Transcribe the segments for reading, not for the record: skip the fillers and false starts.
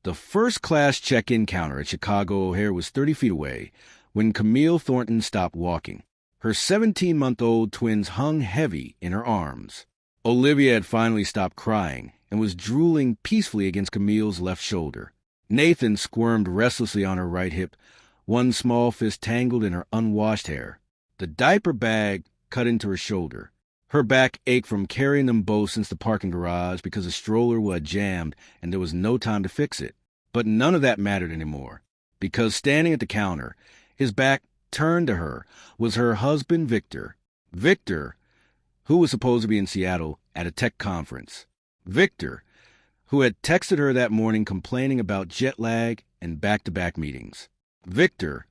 The first-class check-in counter at Chicago O'Hare was 30 feet away when Camille Thornton stopped walking. Her 17-month-old twins hung heavy in her arms. Olivia had finally stopped crying and was drooling peacefully against Camille's left shoulder. Nathan squirmed restlessly on her right hip, one small fist tangled in her unwashed hair. The diaper bag cut into her shoulder. Her back ached from carrying them both since the parking garage because the stroller was jammed and there was no time to fix it. But none of that mattered anymore, because standing at the counter, his back turned to her, was her husband Victor. Victor, who was supposed to be in Seattle at a tech conference. Victor, who had texted her that morning complaining about jet lag and back-to-back meetings. Victor,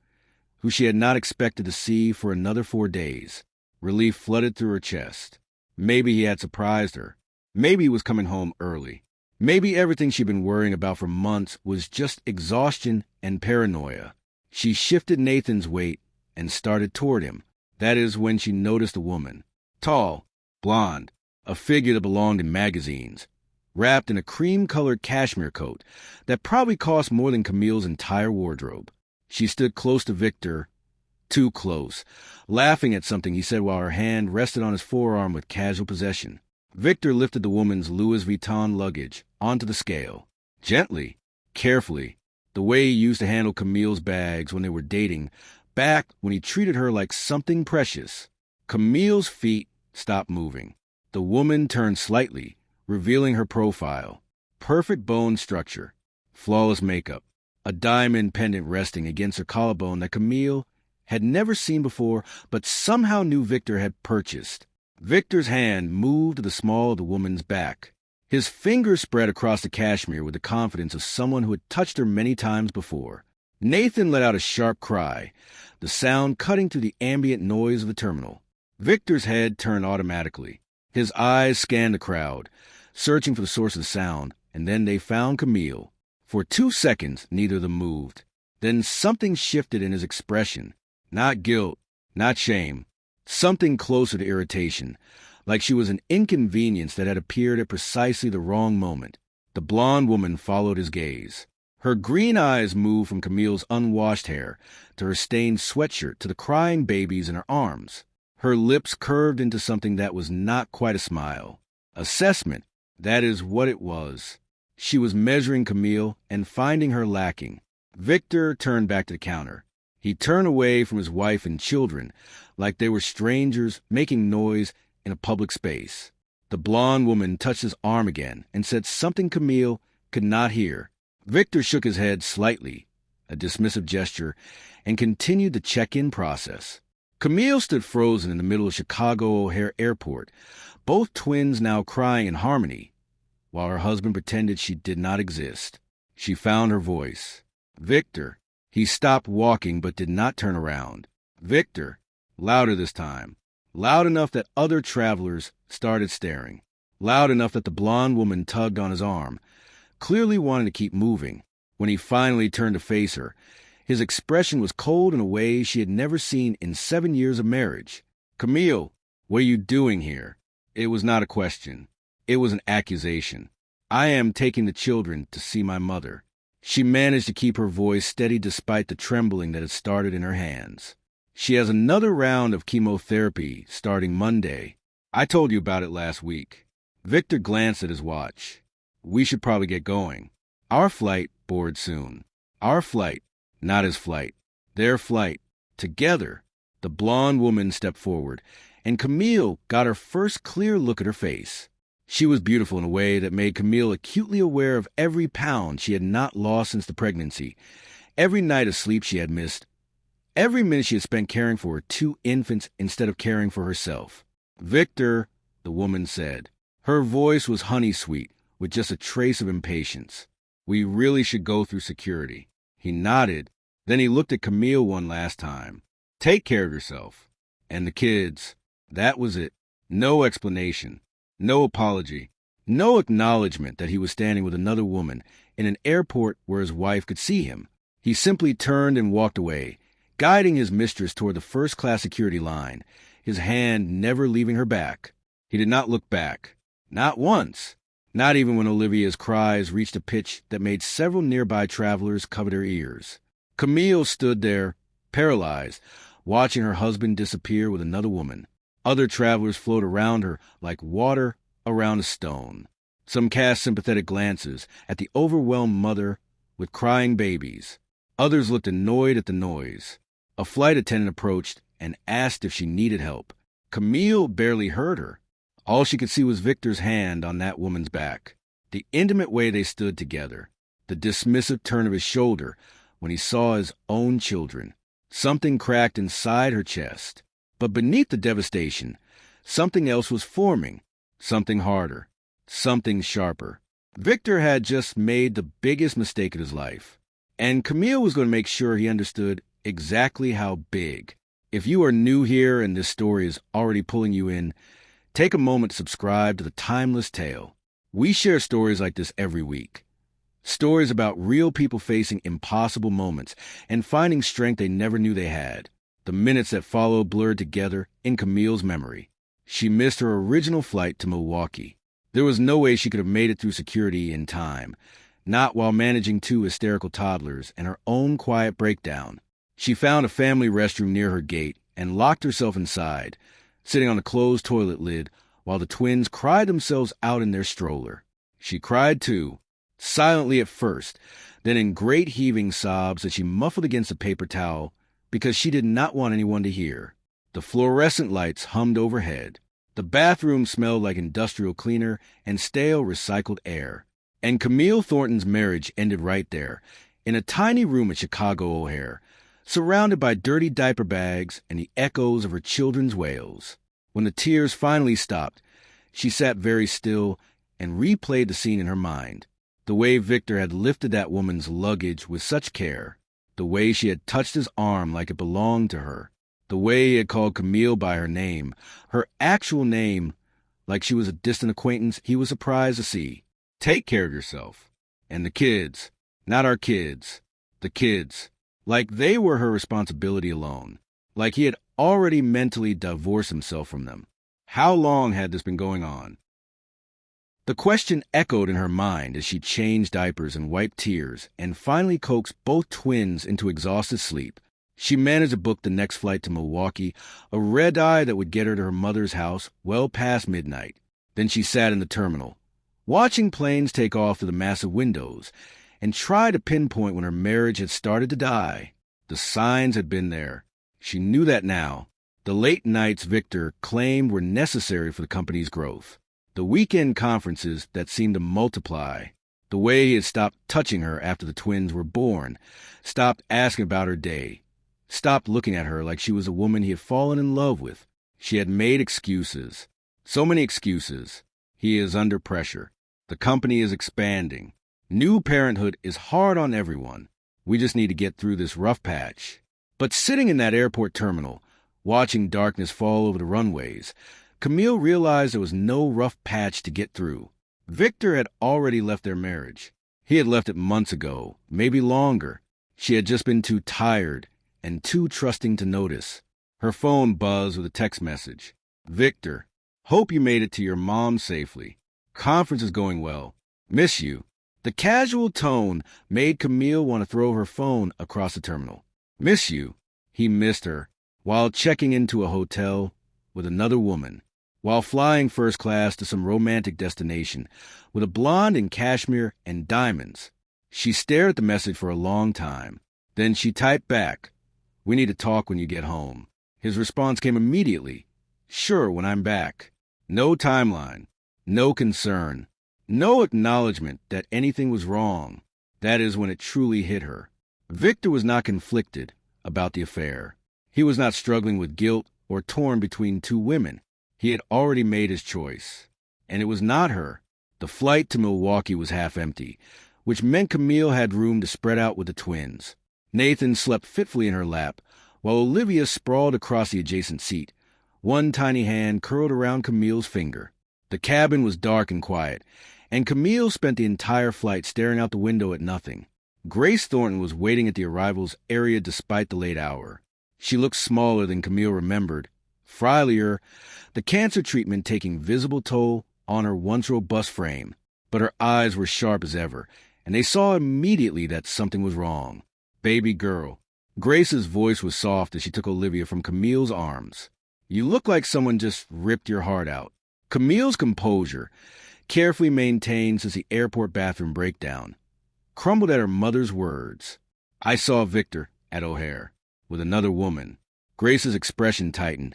who she had not expected to see for another 4 days. Relief flooded through her chest. Maybe he had surprised her. Maybe he was coming home early. Maybe everything she'd been worrying about for months was just exhaustion and paranoia. She shifted Nathan's weight and started toward him. That is when she noticed a woman. Tall, blonde, a figure that belonged in magazines, wrapped in a cream-colored cashmere coat that probably cost more than Camille's entire wardrobe. She stood close to Victor, too close, laughing at something he said while her hand rested on his forearm with casual possession. Victor lifted the woman's Louis Vuitton luggage onto the scale, gently, carefully, the way he used to handle Camille's bags when they were dating, back when he treated her like something precious. Camille's feet stopped moving. The woman turned slightly, revealing her profile. Perfect bone structure, flawless makeup, a diamond pendant resting against her collarbone that Camille had never seen before, but somehow knew Victor had purchased. Victor's hand moved to the small of the woman's back. His fingers spread across the cashmere with the confidence of someone who had touched her many times before. Nathan let out a sharp cry, the sound cutting through the ambient noise of the terminal. Victor's head turned automatically. His eyes scanned the crowd, searching for the source of the sound, and then they found Camille. For 2 seconds, neither of them moved. Then something shifted in his expression. Not guilt, not shame. Something closer to irritation, like she was an inconvenience that had appeared at precisely the wrong moment. The blonde woman followed his gaze. Her green eyes moved from Camille's unwashed hair to her stained sweatshirt to the crying babies in her arms. Her lips curved into something that was not quite a smile. Assessment, that is what it was. She was measuring Camille and finding her lacking. Victor turned back to the counter. He turned away from his wife and children like they were strangers making noise in a public space. The blonde woman touched his arm again and said something Camille could not hear. Victor shook his head slightly, a dismissive gesture, and continued the check-in process. Camille stood frozen in the middle of Chicago O'Hare Airport, both twins now crying in harmony, while her husband pretended she did not exist. She found her voice. Victor. He stopped walking but did not turn around. Victor. Louder this time. Loud enough that other travelers started staring. Loud enough that the blonde woman tugged on his arm, clearly wanting to keep moving. When he finally turned to face her, his expression was cold in a way she had never seen in 7 years of marriage. Camille, what are you doing here? It was not a question. It was an accusation. I am taking the children to see my mother. She managed to keep her voice steady despite the trembling that had started in her hands. She has another round of chemotherapy starting Monday. I told you about it last week. Victor glanced at his watch. We should probably get going. Our flight boards soon. Our flight, not his flight. Their flight. Together. The blonde woman stepped forward, and Camille got her first clear look at her face. She was beautiful in a way that made Camille acutely aware of every pound she had not lost since the pregnancy, every night of sleep she had missed, every minute she had spent caring for her 2 infants instead of caring for herself. Victor, the woman said. Her voice was honey-sweet, with just a trace of impatience. We really should go through security. He nodded, then he looked at Camille one last time. Take care of yourself. And the kids. That was it. No explanation. No apology, no acknowledgement that he was standing with another woman in an airport where his wife could see him. He simply turned and walked away, guiding his mistress toward the first-class security line, his hand never leaving her back. He did not look back. Not once. Not even when Olivia's cries reached a pitch that made several nearby travelers cover their ears. Camille stood there, paralyzed, watching her husband disappear with another woman. Other travelers floated around her like water around a stone. Some cast sympathetic glances at the overwhelmed mother with crying babies. Others looked annoyed at the noise. A flight attendant approached and asked if she needed help. Camille barely heard her. All she could see was Victor's hand on that woman's back, the intimate way they stood together, the dismissive turn of his shoulder when he saw his own children. Something cracked inside her chest. But beneath the devastation, something else was forming, something harder, something sharper. Victor had just made the biggest mistake of his life, and Camille was going to make sure he understood exactly how big. If you are new here and this story is already pulling you in, take a moment to subscribe to The Timeless Tale. We share stories like this every week. Stories about real people facing impossible moments and finding strength they never knew they had. The minutes that followed blurred together in Camille's memory. She missed her original flight to Milwaukee. There was no way she could have made it through security in time, not while managing 2 hysterical toddlers and her own quiet breakdown. She found a family restroom near her gate and locked herself inside, sitting on a closed toilet lid while the twins cried themselves out in their stroller. She cried too, silently at first, then in great heaving sobs that she muffled against a paper towel because she did not want anyone to hear. The fluorescent lights hummed overhead. The bathroom smelled like industrial cleaner and stale recycled air. And Camille Thornton's marriage ended right there, in a tiny room at Chicago O'Hare, surrounded by dirty diaper bags and the echoes of her children's wails. When the tears finally stopped, she sat very still and replayed the scene in her mind. The way Victor had lifted that woman's luggage with such care. The way she had touched his arm like it belonged to her. The way he had called Camille by her name, her actual name, like she was a distant acquaintance he was surprised to see. Take care of yourself. And the kids. Not our kids. The kids. Like they were her responsibility alone. Like he had already mentally divorced himself from them. How long had this been going on? The question echoed in her mind as she changed diapers and wiped tears and finally coaxed both twins into exhausted sleep. She managed to book the next flight to Milwaukee, a red-eye that would get her to her mother's house well past midnight. Then she sat in the terminal, watching planes take off through the massive windows, and tried to pinpoint when her marriage had started to die. The signs had been there. She knew that now. The late nights Victor claimed were necessary for the company's growth. The weekend conferences that seemed to multiply. The way he had stopped touching her after the twins were born, stopped asking about her day, stopped looking at her like she was a woman he had fallen in love with. She had made excuses. So many excuses. He is under pressure. The company is expanding. New parenthood is hard on everyone. We just need to get through this rough patch. But sitting in that airport terminal, watching darkness fall over the runways, Camille realized there was no rough patch to get through. Victor had already left their marriage. He had left it months ago, maybe longer. She had just been too tired and too trusting to notice. Her phone buzzed with a text message. Victor, hope you made it to your mom safely. Conference is going well. Miss you. The casual tone made Camille want to throw her phone across the terminal. Miss you. He missed her while checking into a hotel with another woman, while flying first class to some romantic destination with a blonde in cashmere and diamonds. She stared at the message for a long time. Then she typed back, "We need to talk when you get home." His response came immediately. "Sure, when I'm back." No timeline, no concern, no acknowledgement that anything was wrong. That is when it truly hit her. Victor was not conflicted about the affair. He was not struggling with guilt or torn between 2 women. He had already made his choice. And it was not her. The flight to Milwaukee was half empty, which meant Camille had room to spread out with the twins. Nathan slept fitfully in her lap, while Olivia sprawled across the adjacent seat, one tiny hand curled around Camille's finger. The cabin was dark and quiet, and Camille spent the entire flight staring out the window at nothing. Grace Thornton was waiting at the arrivals area despite the late hour. She looked smaller than Camille remembered, frilier, the cancer treatment taking visible toll on her once robust frame. but her eyes were sharp as ever, and they saw immediately that something was wrong. "Baby girl." Grace's voice was soft as she took Olivia from Camille's arms. "You look like someone just ripped your heart out." Camille's composure, carefully maintained since the airport bathroom breakdown, crumbled at her mother's words. "I saw Victor at O'Hare with another woman." Grace's expression tightened,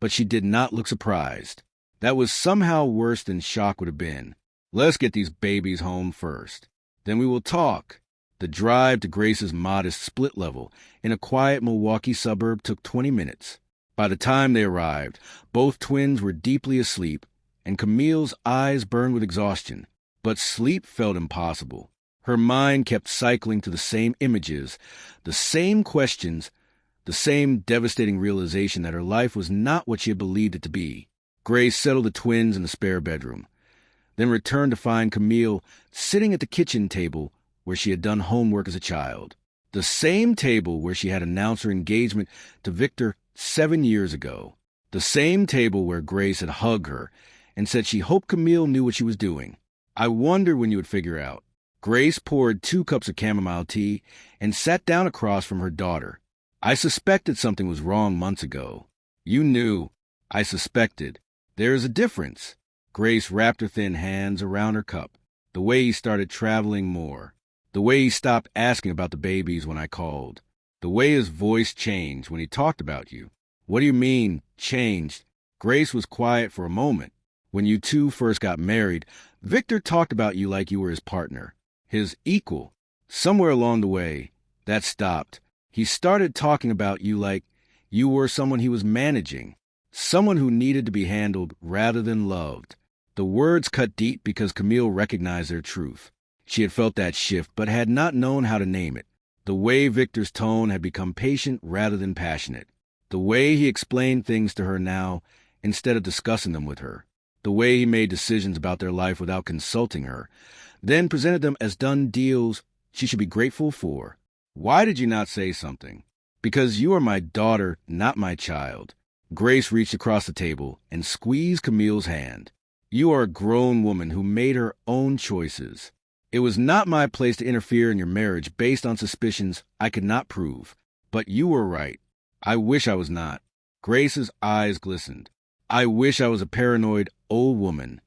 but she did not look surprised. That was somehow worse than shock would have been. "Let's get these babies home first. Then we will talk." The drive to Grace's modest split level in a quiet Milwaukee suburb took 20 minutes. By the time they arrived, both twins were deeply asleep, and Camille's eyes burned with exhaustion. But sleep felt impossible. Her mind kept cycling to the same images, the same questions, the same devastating realization that her life was not what she had believed it to be. Grace settled the twins in the spare bedroom, then returned to find Camille sitting at the kitchen table where she had done homework as a child. The same table where she had announced her engagement to Victor 7 years ago. The same table where Grace had hugged her and said she hoped Camille knew what she was doing. "I wondered when you would figure out." Grace poured 2 cups of chamomile tea and sat down across from her daughter. "I suspected something was wrong months ago." "You knew." "I suspected. There is a difference." Grace wrapped her thin hands around her cup. "The way he started traveling more. The way he stopped asking about the babies when I called. The way his voice changed when he talked about you." "What do you mean, changed?" Grace was quiet for a moment. "When you two first got married, Victor talked about you like you were his partner, his equal. Somewhere along the way, that stopped. He started talking about you like you were someone he was managing, someone who needed to be handled rather than loved." The words cut deep because Camille recognized their truth. She had felt that shift, but had not known how to name it. The way Victor's tone had become patient rather than passionate. The way he explained things to her now instead of discussing them with her. The way he made decisions about their life without consulting her, then presented them as done deals she should be grateful for. "Why did you not say something?" "Because you are my daughter, not my child." Grace reached across the table and squeezed Camille's hand. "You are a grown woman who made her own choices. It was not my place to interfere in your marriage based on suspicions I could not prove. But you were right. I wish I was not." Grace's eyes glistened. "I wish I was a paranoid old woman,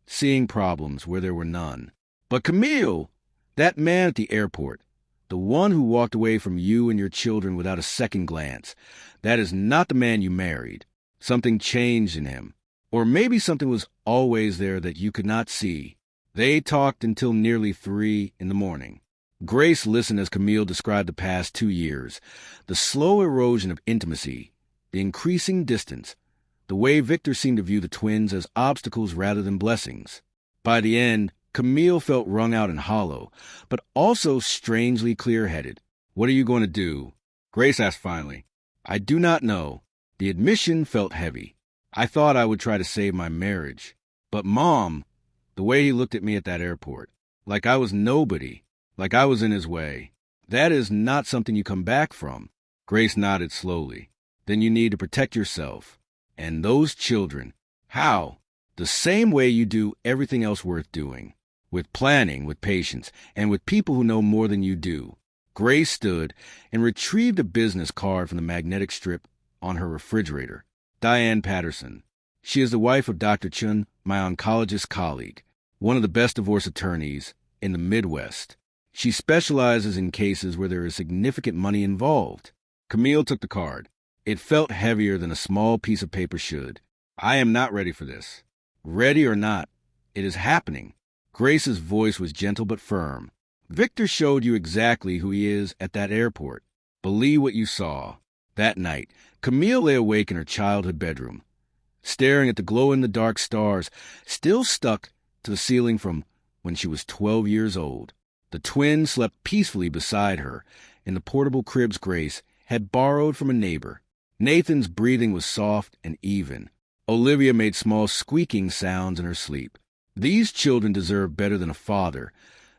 seeing problems where there were none." "But Camille, that man at the airport, the one who walked away from you and your children without a second glance, that is not the man you married. Something changed in him. Or maybe something was always there that you could not see." They talked until nearly 3 in the morning. Grace listened as Camille described the past 2 years, the slow erosion of intimacy, the increasing distance, the way Victor seemed to view the twins as obstacles rather than blessings. By the end, Camille felt wrung out and hollow, but also strangely clear-headed. "What are you going to do?" Grace asked finally. "I do not know." The admission felt heavy. "I thought I would try to save my marriage. But Mom," the way he looked at me at that airport, like I was nobody, like I was in his way. "That is not something you come back from." Grace nodded slowly. "Then you need to protect yourself. And those children." "How?" "The same way you do everything else worth doing. With planning, with patience, and with people who know more than you do." Grace stood and retrieved a business card from the magnetic strip on her refrigerator. "Diane Patterson. She is the wife of Dr. Chun, my oncologist colleague, one of the best divorce attorneys in the Midwest. She specializes in cases where there is significant money involved." Camille took the card. It felt heavier than a small piece of paper should. "I am not ready for this." "Ready or not, it is happening." Grace's voice was gentle but firm. "Victor showed you exactly who he is at that airport. Believe what you saw." That night, Camille lay awake in her childhood bedroom, staring at the glow-in-the-dark stars still stuck to the ceiling from when she was 12 years old. The twins slept peacefully beside her in the portable cribs Grace had borrowed from a neighbor. Nathan's breathing was soft and even. Olivia made small squeaking sounds in her sleep. These children deserved better than a father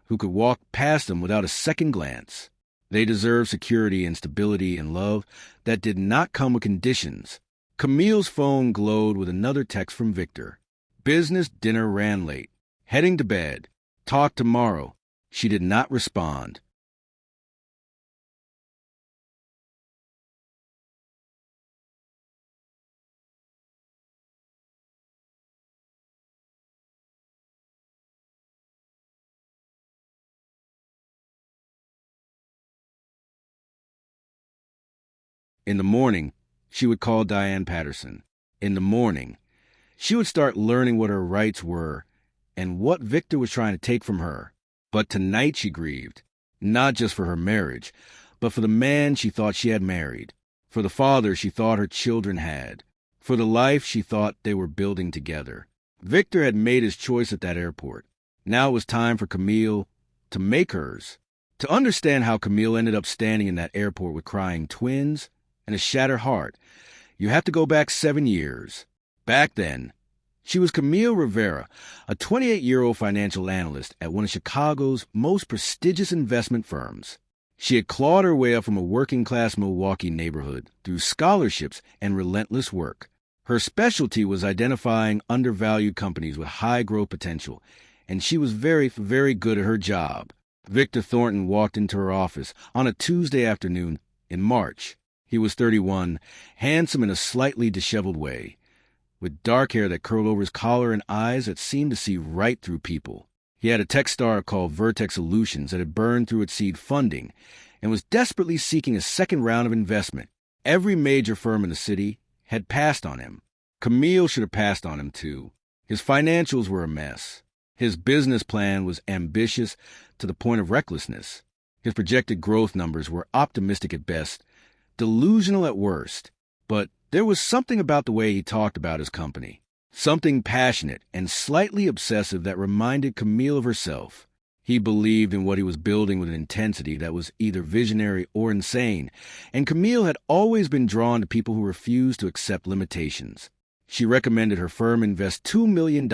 who could walk past them without a second glance. They deserved security and stability and love that did not come with conditions. Camille's phone glowed with another text from Victor. "Business dinner ran late. Heading to bed. Talk tomorrow. She did not respond. In the morning, she would call Diane Patterson. In the morning, she would start learning what her rights were and what Victor was trying to take from her. But tonight she grieved, not just for her marriage, but for the man she thought she had married, for the father she thought her children had, for the life she thought they were building together. Victor had made his choice at that airport. Now it was time for Camille to make hers. To understand how Camille ended up standing in that airport with crying twins and a shattered heart, you have to go back 7 years. Back then, she was Camille Rivera, a 28-year-old financial analyst at one of Chicago's most prestigious investment firms. She had clawed her way up from a working-class Milwaukee neighborhood through scholarships and relentless work. Her specialty was identifying undervalued companies with high growth potential, and she was very, very good at her job. Victor Thornton walked into her office on a Tuesday afternoon in March. He was 31, handsome in a slightly disheveled way, with dark hair that curled over his collar and eyes that seemed to see right through people. He had a tech startup called Vertex Solutions that had burned through its seed funding and was desperately seeking a second round of investment. Every major firm in the city had passed on him. Camille should have passed on him too. His financials were a mess. His business plan was ambitious to the point of recklessness. His projected growth numbers were optimistic at best, delusional at worst. But there was something about the way he talked about his company, something passionate and slightly obsessive that reminded Camille of herself. He believed in what he was building with an intensity that was either visionary or insane, and Camille had always been drawn to people who refused to accept limitations. She recommended her firm invest $2 million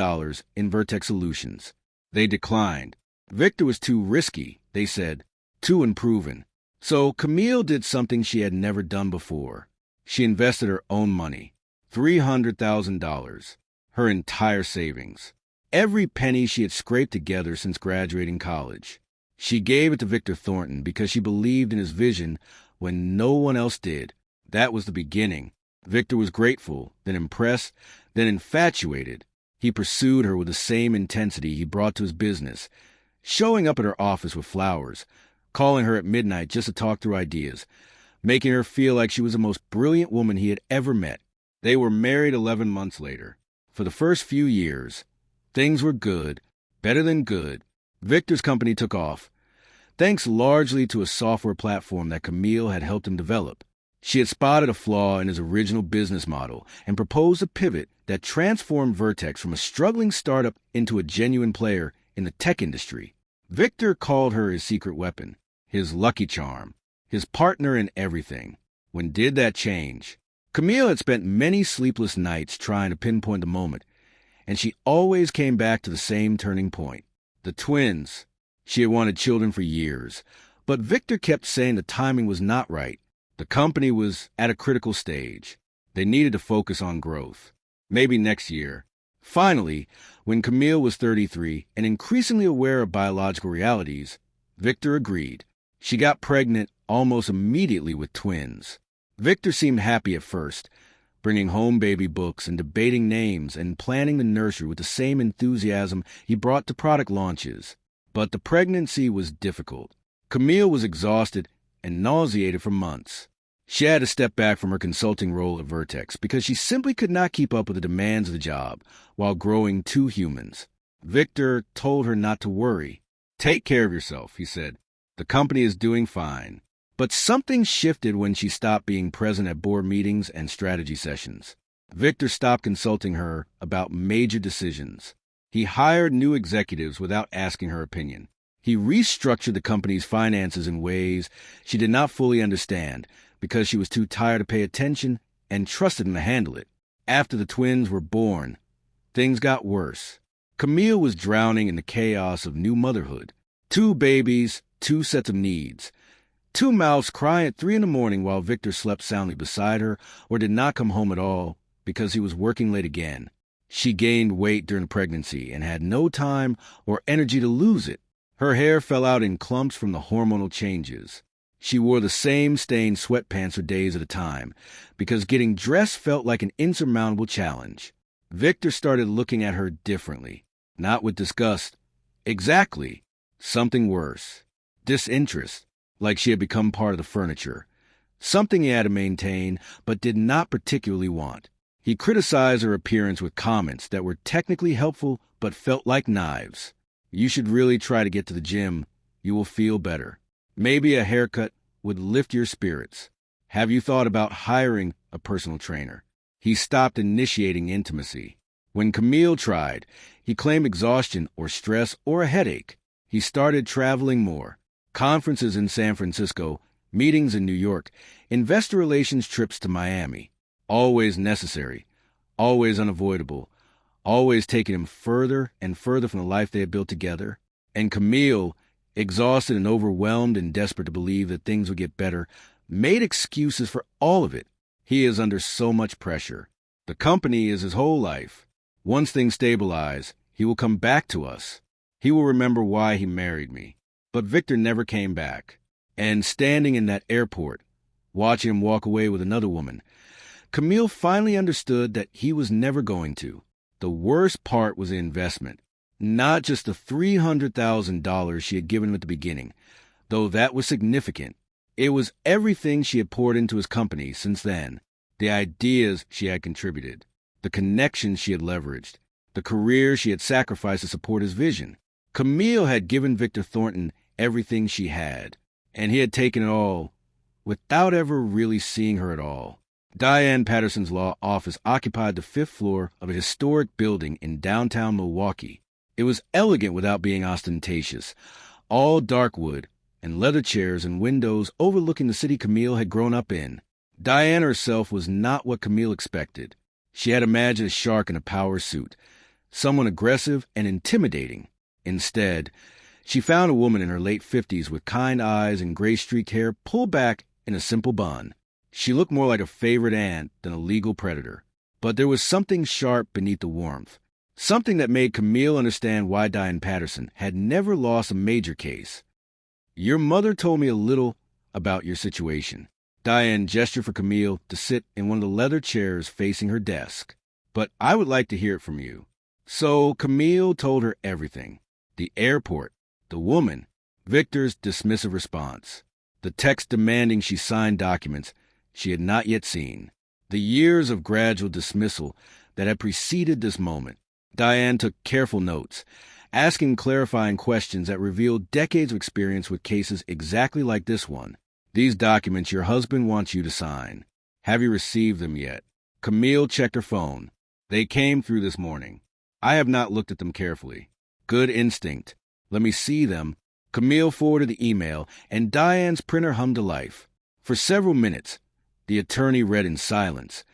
in Vertex Solutions. They declined. Victor was too risky, they said, too unproven. So Camille did something she had never done before. She invested her own money, $300,000, her entire savings, every penny she had scraped together since graduating college. She gave it to Victor Thornton because she believed in his vision when no one else did. That was the beginning. Victor was grateful, then impressed, then infatuated. He pursued her with the same intensity he brought to his business, showing up at her office with flowers, calling her at midnight just to talk through ideas, making her feel like she was the most brilliant woman he had ever met. They were married 11 months later. For the first few years, things were good, better than good. Victor's company took off, thanks largely to a software platform that Camille had helped him develop. She had spotted a flaw in his original business model and proposed a pivot that transformed Vertex from a struggling startup into a genuine player in the tech industry. Victor called her his secret weapon, his lucky charm, his partner in everything. When did that change? Camille had spent many sleepless nights trying to pinpoint the moment, and she always came back to the same turning point. The twins. She had wanted children for years, but Victor kept saying the timing was not right. The company was at a critical stage. They needed to focus on growth. Maybe next year. Finally, when Camille was 33 and increasingly aware of biological realities, Victor agreed. She got pregnant almost immediately with twins. Victor seemed happy at first, bringing home baby books and debating names and planning the nursery with the same enthusiasm he brought to product launches. But the pregnancy was difficult. Camille was exhausted and nauseated for months. She had to step back from her consulting role at Vertex because she simply could not keep up with the demands of the job while growing 2 humans. Victor told her not to worry. "Take care of yourself," he said. "The company is doing fine." But something shifted when she stopped being present at board meetings and strategy sessions. Victor stopped consulting her about major decisions. He hired new executives without asking her opinion. He restructured the company's finances in ways she did not fully understand because she was too tired to pay attention and trusted him to handle it. After the twins were born, things got worse. Camille was drowning in the chaos of new motherhood. 2 babies, 2 sets of needs. 2 mouths crying at 3 a.m. while Victor slept soundly beside her or did not come home at all because he was working late again. She gained weight during pregnancy and had no time or energy to lose it. Her hair fell out in clumps from the hormonal changes. She wore the same stained sweatpants for days at a time because getting dressed felt like an insurmountable challenge. Victor started looking at her differently, not with disgust. Exactly. Something worse. Disinterest, like she had become part of the furniture. Something he had to maintain, but did not particularly want. He criticized her appearance with comments that were technically helpful but felt like knives. You should really try to get to the gym. You will feel better. Maybe a haircut would lift your spirits. Have you thought about hiring a personal trainer? He stopped initiating intimacy. When Camille tried, he claimed exhaustion or stress or a headache. He started traveling more. Conferences in San Francisco, meetings in New York, investor relations trips to Miami. Always necessary, always unavoidable, always taking him further and further from the life they had built together. And Camille, exhausted and overwhelmed and desperate to believe that things would get better, made excuses for all of it. He is under so much pressure. The company is his whole life. Once things stabilize, he will come back to us. He will remember why he married me. But Victor never came back. And standing in that airport, watching him walk away with another woman, Camille finally understood that he was never going to. The worst part was the investment. Not just the $300,000 she had given him at the beginning, though that was significant. It was everything she had poured into his company since then, the ideas she had contributed, the connections she had leveraged, the career she had sacrificed to support his vision. Camille had given Victor Thornton everything she had, and he had taken it all without ever really seeing her at all. Diane Patterson's law office occupied the 5th floor of a historic building in downtown Milwaukee. It was elegant without being ostentatious, all dark wood and leather chairs and windows overlooking the city Camille had grown up in. Diane herself was not what Camille expected. She had imagined a shark in a power suit, someone aggressive and intimidating. Instead, she found a woman in her late 50s with kind eyes and gray-streaked hair pulled back in a simple bun. She looked more like a favorite aunt than a legal predator. But there was something sharp beneath the warmth. Something that made Camille understand why Diane Patterson had never lost a major case. Your mother told me a little about your situation. Diane gestured for Camille to sit in one of the leather chairs facing her desk. But I would like to hear it from you. So Camille told her everything. The airport, the woman, Victor's dismissive response, the text demanding she sign documents she had not yet seen, the years of gradual dismissal that had preceded this moment. Diane took careful notes, asking clarifying questions that revealed decades of experience with cases exactly like this one. These documents your husband wants you to sign. Have you received them yet? Camille checked her phone. They came through this morning. I have not looked at them carefully. Good instinct. Let me see them. Camille forwarded the email, and Diane's printer hummed to life. For several minutes, the attorney read in silence,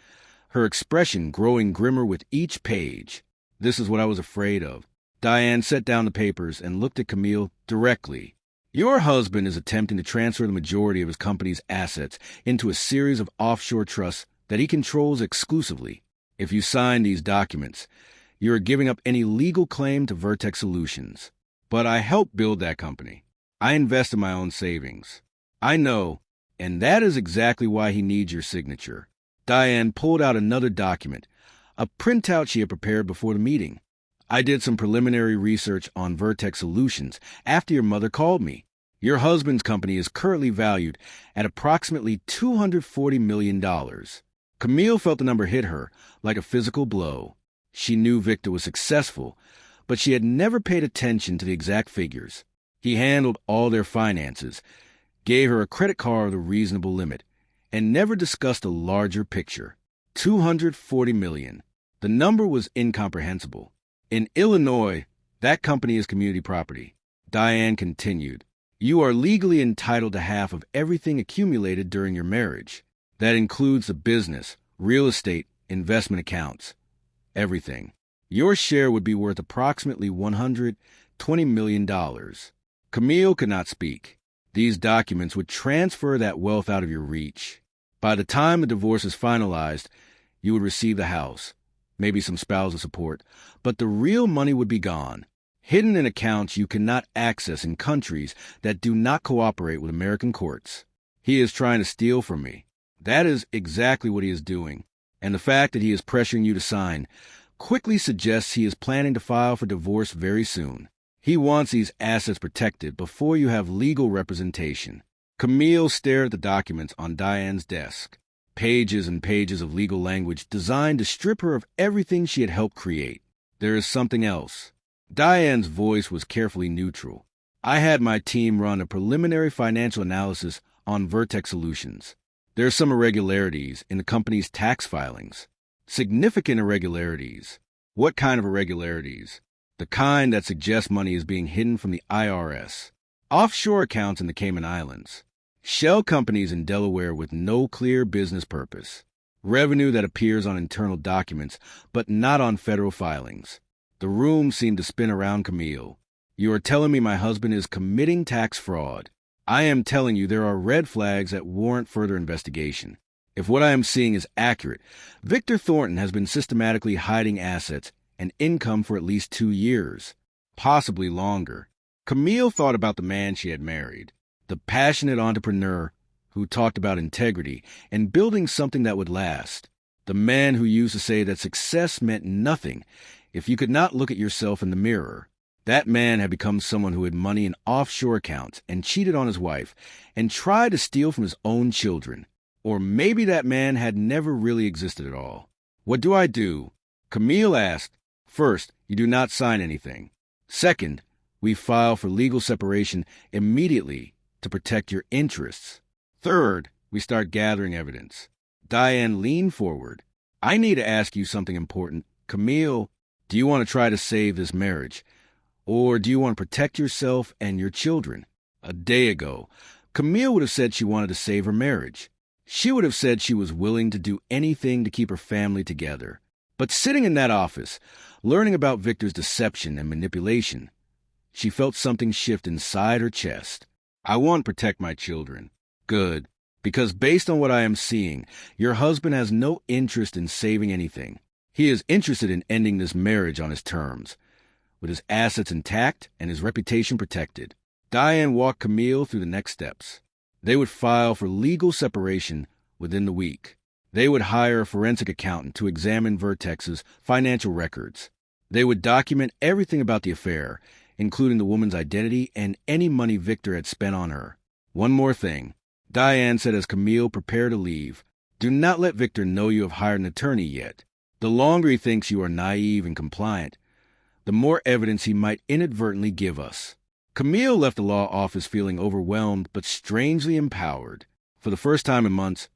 her expression growing grimmer with each page. This is what I was afraid of. Diane set down the papers and looked at Camille directly. Your husband is attempting to transfer the majority of his company's assets into a series of offshore trusts that he controls exclusively. If you sign these documents, you are giving up any legal claim to Vertex Solutions. But I helped build that company. I invested my own savings. I know, and that is exactly why he needs your signature. Diane pulled out another document, a printout she had prepared before the meeting. I did some preliminary research on Vertex Solutions after your mother called me. Your husband's company is currently valued at approximately $240 million. Camille felt the number hit her like a physical blow. She knew Victor was successful, but she had never paid attention to the exact figures. He handled all their finances, gave her a credit card with a reasonable limit, and never discussed a larger picture. $240 million. The number was incomprehensible. In Illinois, that company is community property. Diane continued. You are legally entitled to half of everything accumulated during your marriage. That includes the business, real estate, investment accounts, everything. Your share would be worth approximately $120 million. Camille could not speak. These documents would transfer that wealth out of your reach. By the time the divorce is finalized, you would receive the house, maybe some spousal support, but the real money would be gone, hidden in accounts you cannot access in countries that do not cooperate with American courts. He is trying to steal from me. That is exactly what he is doing. And the fact that he is pressuring you to sign quickly suggests he is planning to file for divorce very soon. He wants these assets protected before you have legal representation. Camille stared at the documents on Diane's desk. Pages and pages of legal language designed to strip her of everything she had helped create. There is something else. Diane's voice was carefully neutral. I had my team run a preliminary financial analysis on Vertex Solutions. There are some irregularities in the company's tax filings. Significant irregularities. What kind of irregularities? The kind that suggests money is being hidden from the IRS. Offshore accounts in the Cayman Islands. Shell companies in Delaware with no clear business purpose. Revenue that appears on internal documents, but not on federal filings. The room seemed to spin around Camille. You are telling me my husband is committing tax fraud. I am telling you there are red flags that warrant further investigation. If what I am seeing is accurate, Victor Thornton has been systematically hiding assets and income for at least 2 years, possibly longer. Camille thought about the man she had married, the passionate entrepreneur who talked about integrity and building something that would last, the man who used to say that success meant nothing if you could not look at yourself in the mirror. That man had become someone who had money in offshore accounts and cheated on his wife and tried to steal from his own children. Or maybe that man had never really existed at all. What do I do? Camille asked. First, you do not sign anything. Second, we file for legal separation immediately to protect your interests. Third, we start gathering evidence. Diane leaned forward. I need to ask you something important. Camille, do you want to try to save this marriage? Or do you want to protect yourself and your children? A day ago, Camille would have said she wanted to save her marriage. She would have said she was willing to do anything to keep her family together. But sitting in that office, learning about Victor's deception and manipulation, she felt something shift inside her chest. I want to protect my children. Good. Because based on what I am seeing, your husband has no interest in saving anything. He is interested in ending this marriage on his terms, with his assets intact and his reputation protected. Diane walked Camille through the next steps. They would file for legal separation within the week. They would hire a forensic accountant to examine Vertex's financial records. They would document everything about the affair, including the woman's identity and any money Victor had spent on her. One more thing, Diane said as Camille prepared to leave. Do not let Victor know you have hired an attorney yet. The longer he thinks you are naive and compliant, the more evidence he might inadvertently give us. Camille left the law office feeling overwhelmed but strangely empowered. For the first time in months,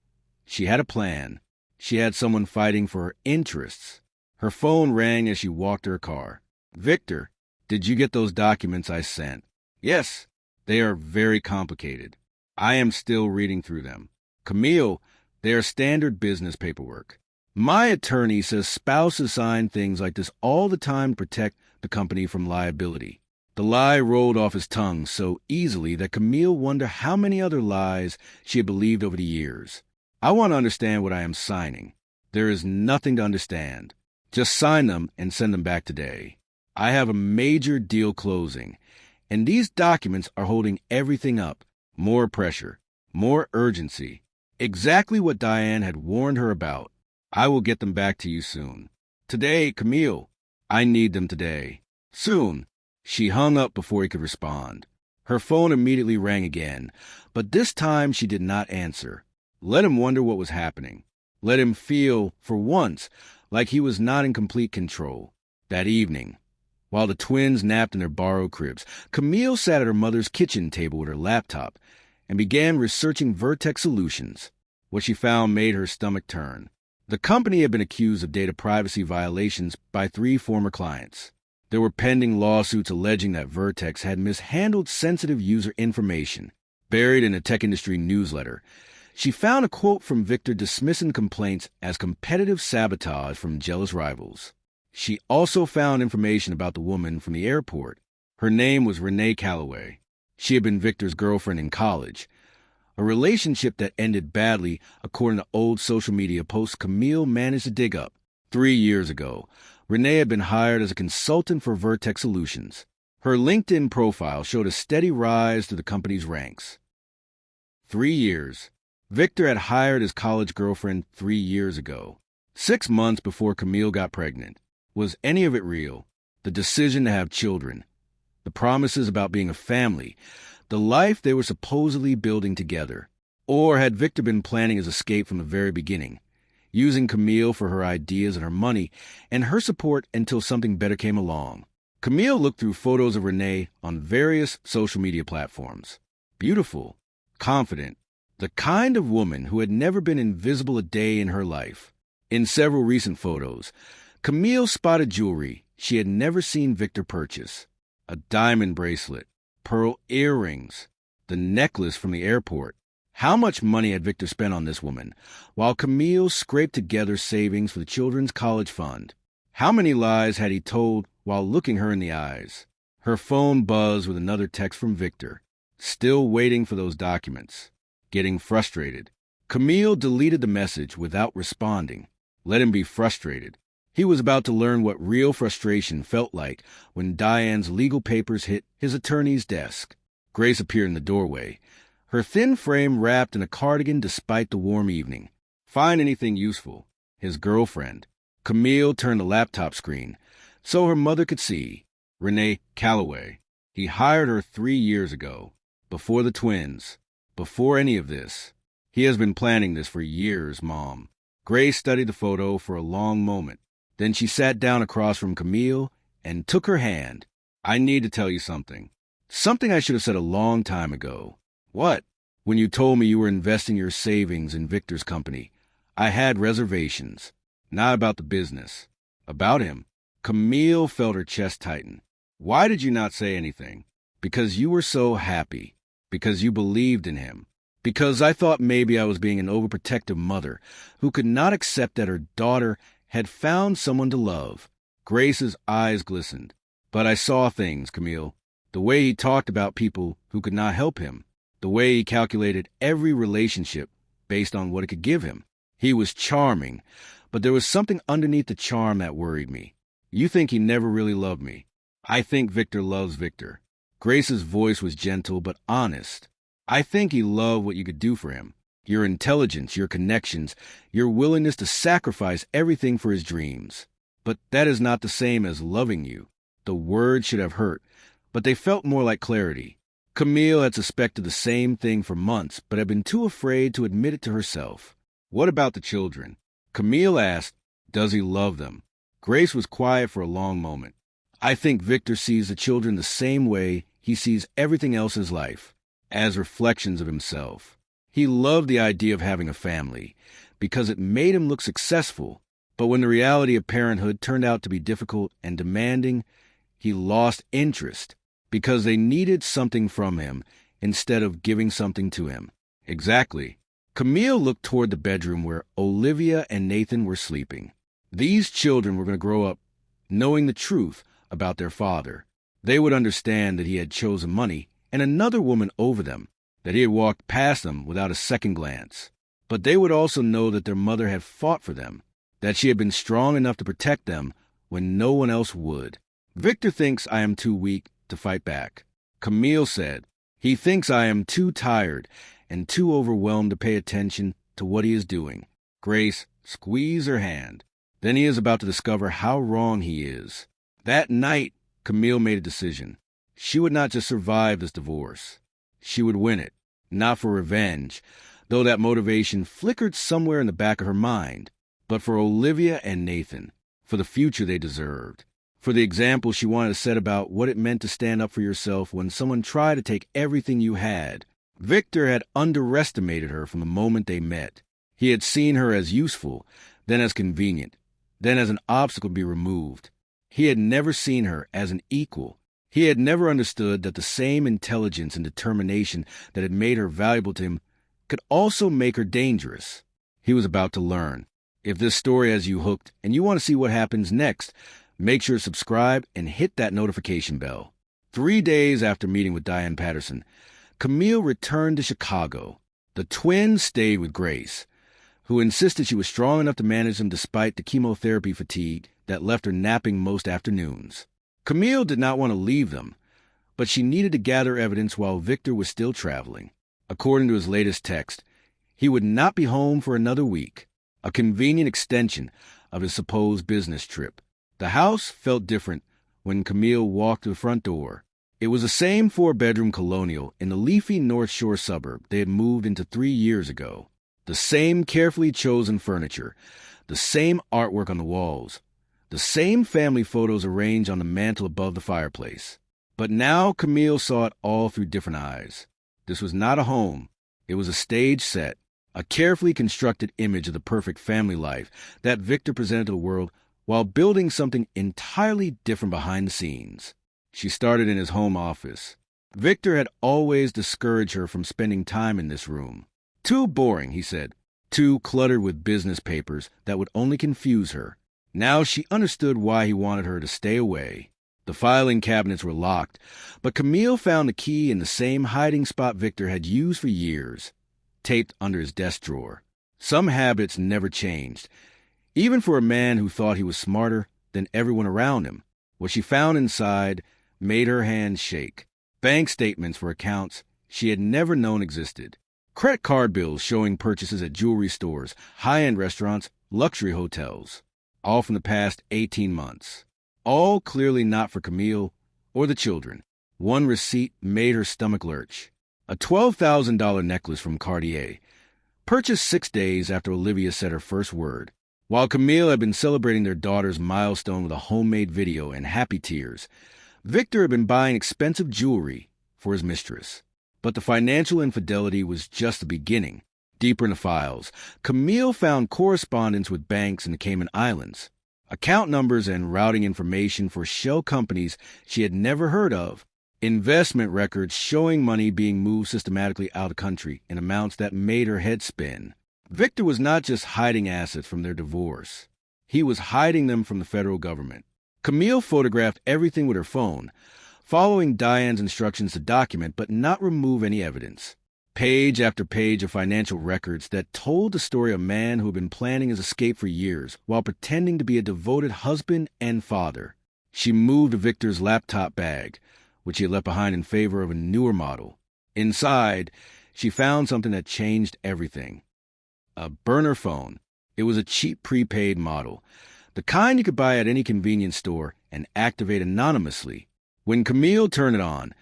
she had a plan. She had someone fighting for her interests. Her phone rang as she walked to her car. Victor, did you get those documents I sent? Yes, they are very complicated. I am still reading through them. Camille, they are standard business paperwork. My attorney says spouses sign things like this all the time to protect the company from liability. The lie rolled off his tongue so easily that Camille wondered how many other lies she had believed over the years. I want to understand what I am signing. There is nothing to understand. Just sign them and send them back today. I have a major deal closing, and these documents are holding everything up. More pressure, more urgency. Exactly what Diane had warned her about. I will get them back to you soon. Today, Camille. I need them today. Soon. She hung up before he could respond. Her phone immediately rang again, but this time she did not answer. Let him wonder what was happening. Let him feel, for once, like he was not in complete control. That evening, while the twins napped in their borrowed cribs, Camille sat at her mother's kitchen table with her laptop and began researching Vertex Solutions. What she found made her stomach turn. The company had been accused of data privacy violations by 3 former clients. There were pending lawsuits alleging that Vertex had mishandled sensitive user information. Buried in a tech industry newsletter, she found a quote from Victor dismissing complaints as competitive sabotage from jealous rivals. She also found information about the woman from the airport. Her name was Renee Calloway. She had been Victor's girlfriend in college, a relationship that ended badly according to old social media posts Camille managed to dig up. 3 years ago, Renee had been hired as a consultant for Vertex Solutions. Her LinkedIn profile showed a steady rise through the company's ranks. 3 years. Victor had hired his college girlfriend 3 years ago. 6 months before Camille got pregnant. Was any of it real? The decision to have children. The promises about being a family. The life they were supposedly building together. Or had Victor been planning his escape from the very beginning, using Camille for her ideas and her money, and her support until something better came along? Camille looked through photos of Renee on various social media platforms. Beautiful, confident, the kind of woman who had never been invisible a day in her life. In several recent photos, Camille spotted jewelry she had never seen Victor purchase. A diamond bracelet, pearl earrings, the necklace from the airport. How much money had Victor spent on this woman, while Camille scraped together savings for the children's college fund? How many lies had he told while looking her in the eyes? Her phone buzzed with another text from Victor, still waiting for those documents. Getting frustrated. Camille deleted the message without responding. Let him be frustrated. He was about to learn what real frustration felt like when Diane's legal papers hit his attorney's desk. Grace appeared in the doorway, her thin frame wrapped in a cardigan despite the warm evening. Find anything useful. His girlfriend. Camille turned the laptop screen so her mother could see. Renee Calloway. He hired her 3 years ago, before the twins, before any of this. He has been planning this for years, Mom. Grace studied the photo for a long moment. Then she sat down across from Camille and took her hand. I need to tell you something. Something I should have said a long time ago. What? When you told me you were investing your savings in Victor's company, I had reservations. Not about the business. About him. Camille felt her chest tighten. Why did you not say anything? Because you were so happy. Because you believed in him. Because I thought maybe I was being an overprotective mother who could not accept that her daughter had found someone to love. Grace's eyes glistened. But I saw things, Camille. The way he talked about people who could not help him. The way he calculated every relationship based on what it could give him. He was charming, but there was something underneath the charm that worried me. You think he never really loved me. I think Victor loves Victor. Grace's voice was gentle but honest. I think he loved what you could do for him. Your intelligence, your connections, your willingness to sacrifice everything for his dreams. But that is not the same as loving you. The words should have hurt, but they felt more like clarity. Camille had suspected the same thing for months, but had been too afraid to admit it to herself. What about the children? Camille asked, does he love them? Grace was quiet for a long moment. I think Victor sees the children the same way he sees everything else in his life, as reflections of himself. He loved the idea of having a family, because it made him look successful, but when the reality of parenthood turned out to be difficult and demanding, he lost interest, because they needed something from him instead of giving something to him. Exactly. Camille looked toward the bedroom where Olivia and Nathan were sleeping. These children were going to grow up knowing the truth about their father. They would understand that he had chosen money and another woman over them, that he had walked past them without a second glance. But they would also know that their mother had fought for them, that she had been strong enough to protect them when no one else would. Victor thinks I am too weak to fight back. Camille said, he thinks I am too tired and too overwhelmed to pay attention to what he is doing. Grace squeezed her hand. Then he is about to discover how wrong he is. That night, Camille made a decision. She would not just survive this divorce. She would win it, not for revenge, though that motivation flickered somewhere in the back of her mind, but for Olivia and Nathan, for the future they deserved, for the example she wanted to set about what it meant to stand up for yourself when someone tried to take everything you had. Victor had underestimated her from the moment they met. He had seen her as useful, then as convenient, then as an obstacle to be removed. He had never seen her as an equal. He had never understood that the same intelligence and determination that had made her valuable to him could also make her dangerous. He was about to learn. If this story has you hooked and you want to see what happens next, make sure to subscribe and hit that notification bell. 3 days after meeting with Diane Patterson, Camille returned to Chicago. The twins stayed with Grace. who insisted she was strong enough to manage them despite the chemotherapy fatigue that left her napping most afternoons. Camille did not want to leave them, but she needed to gather evidence while Victor was still traveling. According to his latest text, he would not be home for another week, a convenient extension of his supposed business trip. The house felt different when Camille walked to the front door. It was the same 4-bedroom colonial in the leafy North Shore suburb they had moved into 3 years ago. The same carefully chosen furniture, the same artwork on the walls, the same family photos arranged on the mantel above the fireplace. But now Camille saw it all through different eyes. This was not a home. It was a stage set, a carefully constructed image of the perfect family life that Victor presented to the world while building something entirely different behind the scenes. She started in his home office. Victor had always discouraged her from spending time in this room. Too boring, he said. Too cluttered with business papers that would only confuse her. Now she understood why he wanted her to stay away. The filing cabinets were locked, but Camille found the key in the same hiding spot Victor had used for years, taped under his desk drawer. Some habits never changed, even for a man who thought he was smarter than everyone around him. What she found inside made her hands shake. Bank statements for accounts she had never known existed. Credit card bills showing purchases at jewelry stores, high-end restaurants, luxury hotels, all from the past 18 months. All clearly not for Camille or the children. One receipt made her stomach lurch. A $12,000 necklace from Cartier, purchased 6 days after Olivia said her first word. While Camille had been celebrating their daughter's milestone with a homemade video and happy tears, Victor had been buying expensive jewelry for his mistress. But the financial infidelity was just the beginning. Deeper in the files, Camille found correspondence with banks in the Cayman Islands, account numbers and routing information for shell companies she had never heard of, investment records showing money being moved systematically out of the country in amounts that made her head spin. Victor was not just hiding assets from their divorce. He was hiding them from the federal government. Camille photographed everything with her phone, following Diane's instructions to document but not remove any evidence. Page after page of financial records that told the story of a man who had been planning his escape for years while pretending to be a devoted husband and father. She moved Victor's laptop bag, which he had left behind in favor of a newer model. Inside, she found something that changed everything. A burner phone. It was a cheap prepaid model, the kind you could buy at any convenience store and activate anonymously. When Camille turned it on,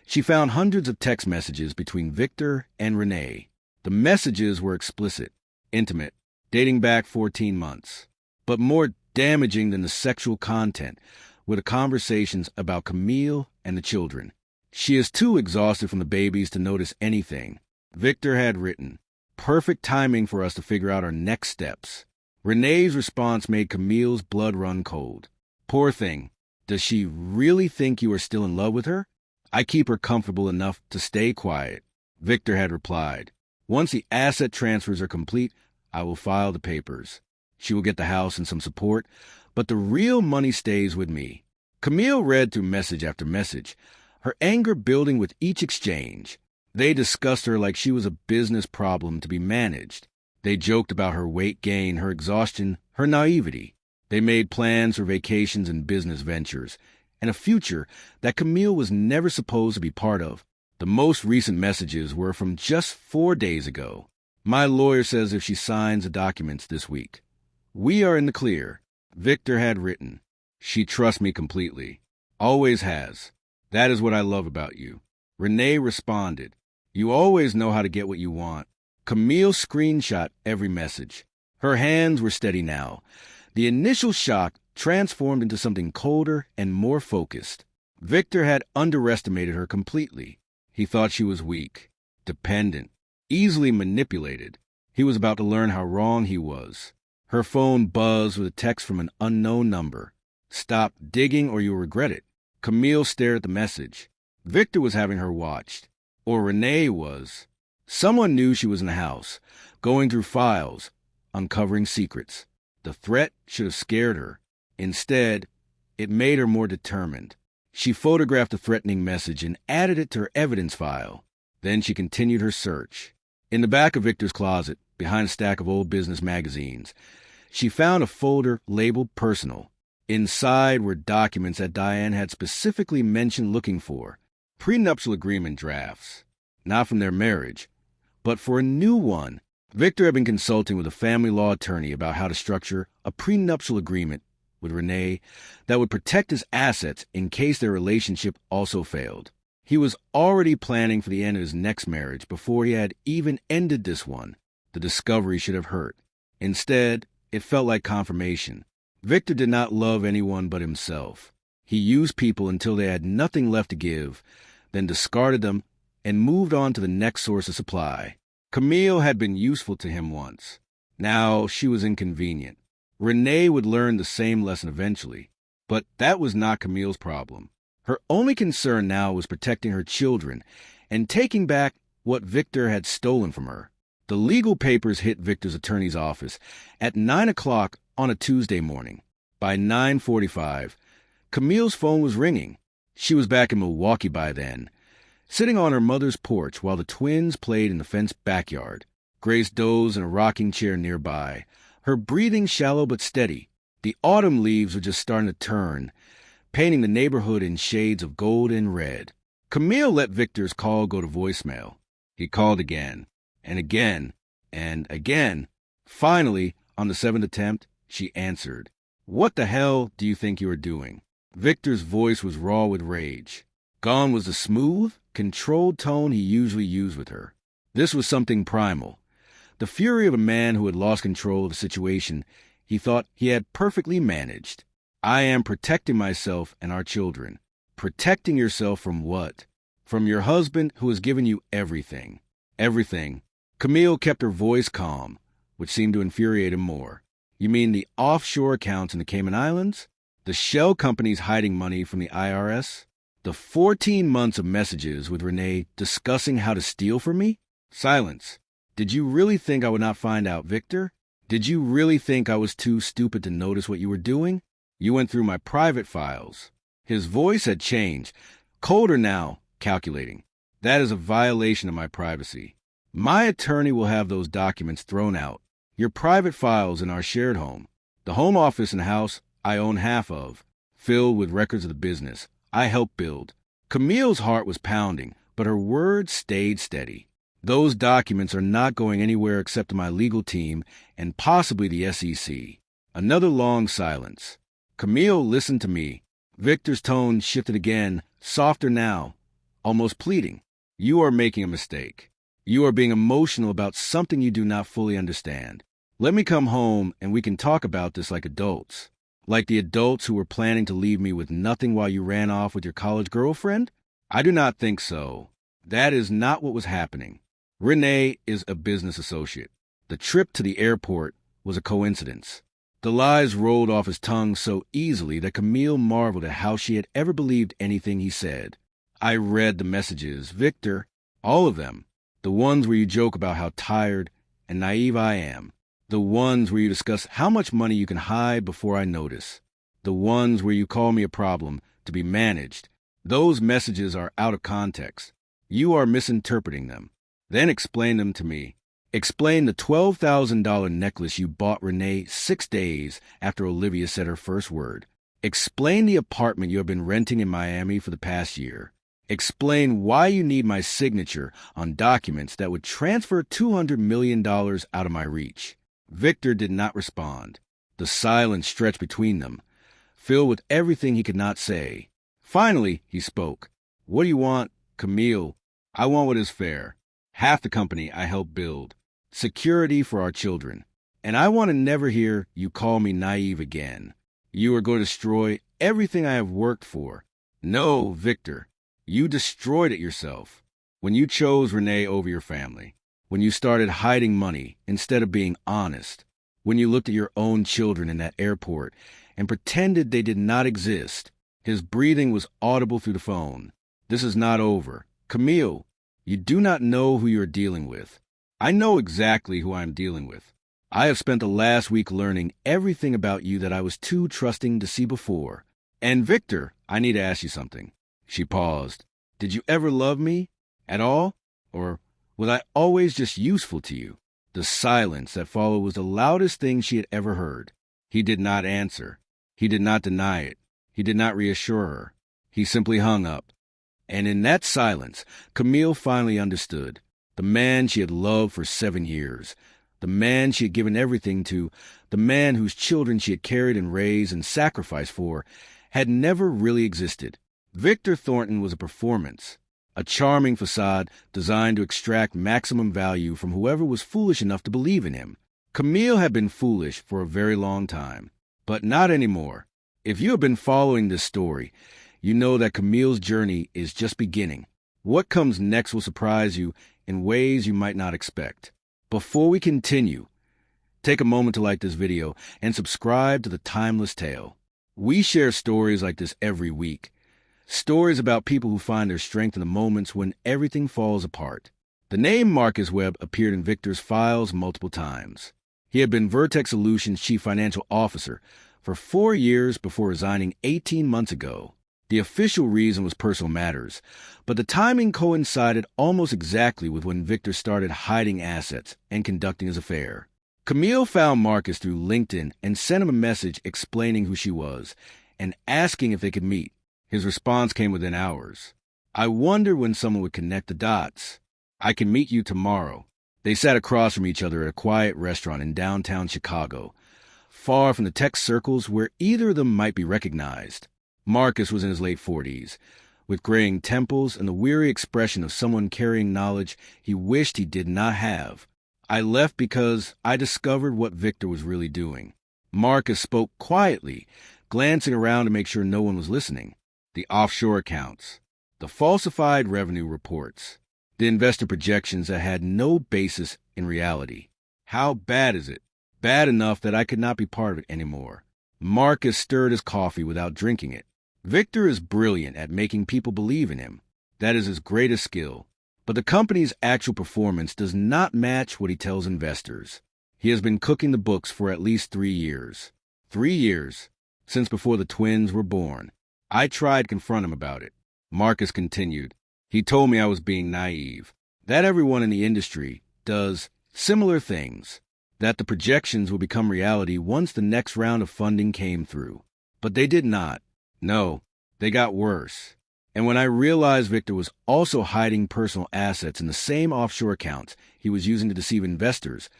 she found hundreds of text messages between Victor and Renee. The messages were explicit, intimate, dating back 14 months. But more damaging than the sexual content were the conversations about Camille and the children. She is too exhausted from the babies to notice anything. Victor had written, "Perfect timing for us to figure out our next steps." Renee's response made Camille's blood run cold. "Poor thing. Does she really think you are still in love with her? I keep her comfortable enough to stay quiet." Victor had replied, "Once the asset transfers are complete, I will file the papers. She will get the house and some support, but the real money stays with me." Camille read through message after message, her anger building with each exchange. They discussed her like she was a business problem to be managed. They joked about her weight gain, her exhaustion, her naivety. They made plans for vacations and business ventures, and a future that Camille was never supposed to be part of. The most recent messages were from just 4 days ago. "My lawyer says if she signs the documents this week, we are in the clear." Victor had written, "She trusts me completely. Always has. That is what I love about you." Renee responded, "You always know how to get what you want." Camille screenshot every message. Her hands were steady now. The initial shock transformed into something colder and more focused. Victor had underestimated her completely. He thought she was weak, dependent, easily manipulated. He was about to learn how wrong he was. Her phone buzzed with a text from an unknown number. "Stop digging or you'll regret it." Camille stared at the message. Victor was having her watched. Or Renee was. Someone knew she was in the house, going through files, uncovering secrets. The threat should have scared her. Instead, it made her more determined. She photographed the threatening message and added it to her evidence file. Then she continued her search. In the back of Victor's closet, behind a stack of old business magazines. She found a folder labeled personal. Inside were documents that Diane had specifically mentioned looking for. Prenuptial agreement drafts. Not from their marriage, but for a new one. Victor had been consulting with a family law attorney about how to structure a prenuptial agreement with Renee that would protect his assets in case their relationship also failed. He was already planning for the end of his next marriage before he had even ended this one. The discovery should have hurt. Instead, it felt like confirmation. Victor did not love anyone but himself. He used people until they had nothing left to give, then discarded them and moved on to the next source of supply. Camille had been useful to him once. Now she was inconvenient. Renee would learn the same lesson eventually, but that was not Camille's problem. Her only concern now was protecting her children and taking back what Victor had stolen from her. The legal papers hit Victor's attorney's office at 9 o'clock on a Tuesday morning. By 9:45, Camille's phone was ringing. She was back in Milwaukee by then, sitting on her mother's porch while the twins played in the fenced backyard. Grace dozed in a rocking chair nearby, her breathing shallow but steady. The autumn leaves were just starting to turn, painting the neighborhood in shades of gold and red. Camille let Victor's call go to voicemail. He called again, and again, and again. Finally, on the seventh attempt, she answered. "What the hell do you think you are doing?" Victor's voice was raw with rage. Gone was the smooth, controlled tone he usually used with her. This was something primal. The fury of a man who had lost control of a situation he thought he had perfectly managed. "I am protecting myself and our children." Protecting yourself from what? From your husband who has given you everything. Everything. Camille kept her voice calm, which seemed to infuriate him more. "You mean the offshore accounts in the Cayman Islands? The shell companies hiding money from the IRS? The 14 months of messages with Renee discussing how to steal from me?" Silence. "Did you really think I would not find out, Victor? Did you really think I was too stupid to notice what you were doing? You went through my private files." His voice had changed, colder now, calculating. "That is a violation of my privacy. My attorney will have those documents thrown out. Your private files in our shared home. The home office and house I own half of, filled with records of the business I helped build." Camille's heart was pounding, but her words stayed steady. "Those documents are not going anywhere except to my legal team and possibly the SEC. Another long silence. Camille listened to me. Victor's tone shifted again, softer now, almost pleading. "You are making a mistake. You are being emotional about something you do not fully understand. Let me come home and we can talk about this like adults. Like the adults who were planning to leave me with nothing while you ran off with your college girlfriend? I do not think so. That is not what was happening. Renee is a business associate. The trip to the airport was a coincidence." The lies rolled off his tongue so easily that Camille marveled at how she had ever believed anything he said. "I read the messages, Victor. All of them. The ones where you joke about how tired and naive I am. The ones where you discuss how much money you can hide before I notice. The ones where you call me a problem to be managed. Those messages are out of context. You are misinterpreting them. Then explain them to me. Explain the $12,000 necklace you bought Renee 6 days after Olivia said her first word. Explain the apartment you have been renting in Miami for the past year. Explain why you need my signature on documents that would transfer $200 million out of my reach." Victor did not respond. The silence stretched between them, filled with everything he could not say. Finally, he spoke. "What do you want, Camille?" "I want what is fair. Half the company I helped build. Security for our children. And I want to never hear you call me naive again. You are going to destroy everything I have worked for." "No, Victor. You destroyed it yourself. When you chose Renee over your family. When you started hiding money instead of being honest. When you looked at your own children in that airport and pretended they did not exist." His breathing was audible through the phone. "This is not over. Camille, you do not know who you are dealing with. I know exactly who I am dealing with. I have spent the last week learning everything about you that I was too trusting to see before. And Victor, I need to ask you something." She paused. "Did you ever love me? At all? Or was I always just useful to you?" The silence that followed was the loudest thing she had ever heard. He did not answer. He did not deny it. He did not reassure her. He simply hung up. And in that silence, Camille finally understood. The man she had loved for 7 years, the man she had given everything to, the man whose children she had carried and raised and sacrificed for, had never really existed. Victor Thornton was a performance, a charming facade designed to extract maximum value from whoever was foolish enough to believe in him. Camille had been foolish for a very long time, but not anymore. If you have been following this story, you know that Camille's journey is just beginning. What comes next will surprise you in ways you might not expect. Before we continue, take a moment to like this video and subscribe to The Timeless Tale. We share stories like this every week. Stories about people who find their strength in the moments when everything falls apart. The name Marcus Webb appeared in Victor's files multiple times. He had been Vertex Solutions' chief financial officer for 4 years before resigning 18 months ago. The official reason was personal matters, but the timing coincided almost exactly with when Victor started hiding assets and conducting his affair. Camille found Marcus through LinkedIn and sent him a message explaining who she was and asking if they could meet. His response came within hours. "I wonder when someone would connect the dots. I can meet you tomorrow." They sat across from each other at a quiet restaurant in downtown Chicago, far from the tech circles where either of them might be recognized. Marcus was in his late 40s, with graying temples and the weary expression of someone carrying knowledge he wished he did not have. "I left because I discovered what Victor was really doing." Marcus spoke quietly, glancing around to make sure no one was listening. The offshore accounts, the falsified revenue reports, the investor projections that had no basis in reality. How bad is it? Bad enough that I could not be part of it anymore. Marcus stirred his coffee without drinking it. Victor is brilliant at making people believe in him. That is his greatest skill. But the company's actual performance does not match what he tells investors. He has been cooking the books for at least 3 years. 3 years, since before the twins were born. I tried to confront him about it. Marcus continued. He told me I was being naive, that everyone in the industry does similar things, that the projections would become reality once the next round of funding came through. But they did not. No, they got worse. And when I realized Victor was also hiding personal assets in the same offshore accounts he was using to deceive investors,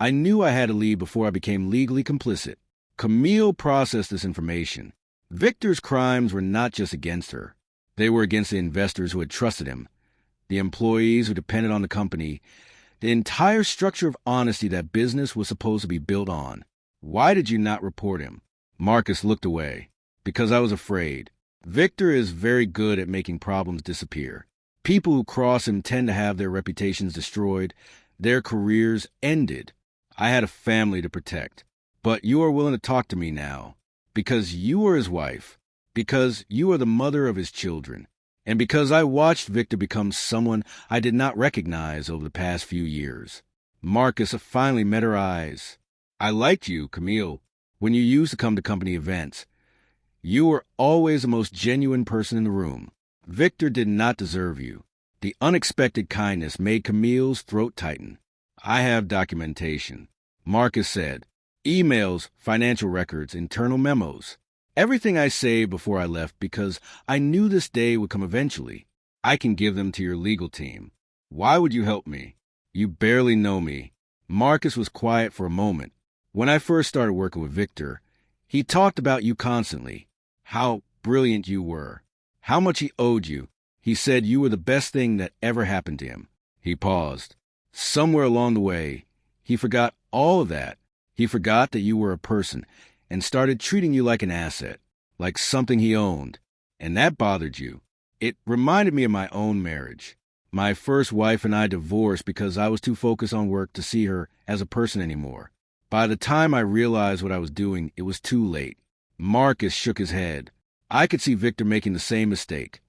I knew I had to leave before I became legally complicit. Camille processed this information. Victor's crimes were not just against her. They were against the investors who had trusted him, the employees who depended on the company, the entire structure of honesty that business was supposed to be built on. "Why did you not report him?" Marcus looked away. "Because I was afraid. Victor is very good at making problems disappear. People who cross him tend to have their reputations destroyed, their careers ended. I had a family to protect. But you are willing to talk to me now, because you are his wife, because you are the mother of his children, and because I watched Victor become someone I did not recognize over the past few years." Marcus finally met her eyes. "I liked you, Camille, when you used to come to company events. You were always the most genuine person in the room. Victor did not deserve you." The unexpected kindness made Camille's throat tighten. "I have documentation," Marcus said. "Emails, financial records, internal memos. Everything I saved before I left because I knew this day would come eventually. I can give them to your legal team." "Why would you help me? You barely know me." Marcus was quiet for a moment. "When I first started working with Victor, he talked about you constantly. How brilliant you were. How much he owed you. He said you were the best thing that ever happened to him." He paused. Somewhere along the way, he forgot all of that. He forgot that you were a person and started treating you like an asset, like something he owned. And that bothered you. It reminded me of my own marriage. My first wife and I divorced because I was too focused on work to see her as a person anymore. By the time I realized what I was doing, it was too late. Marcus shook his head. I could see Victor making the same mistake,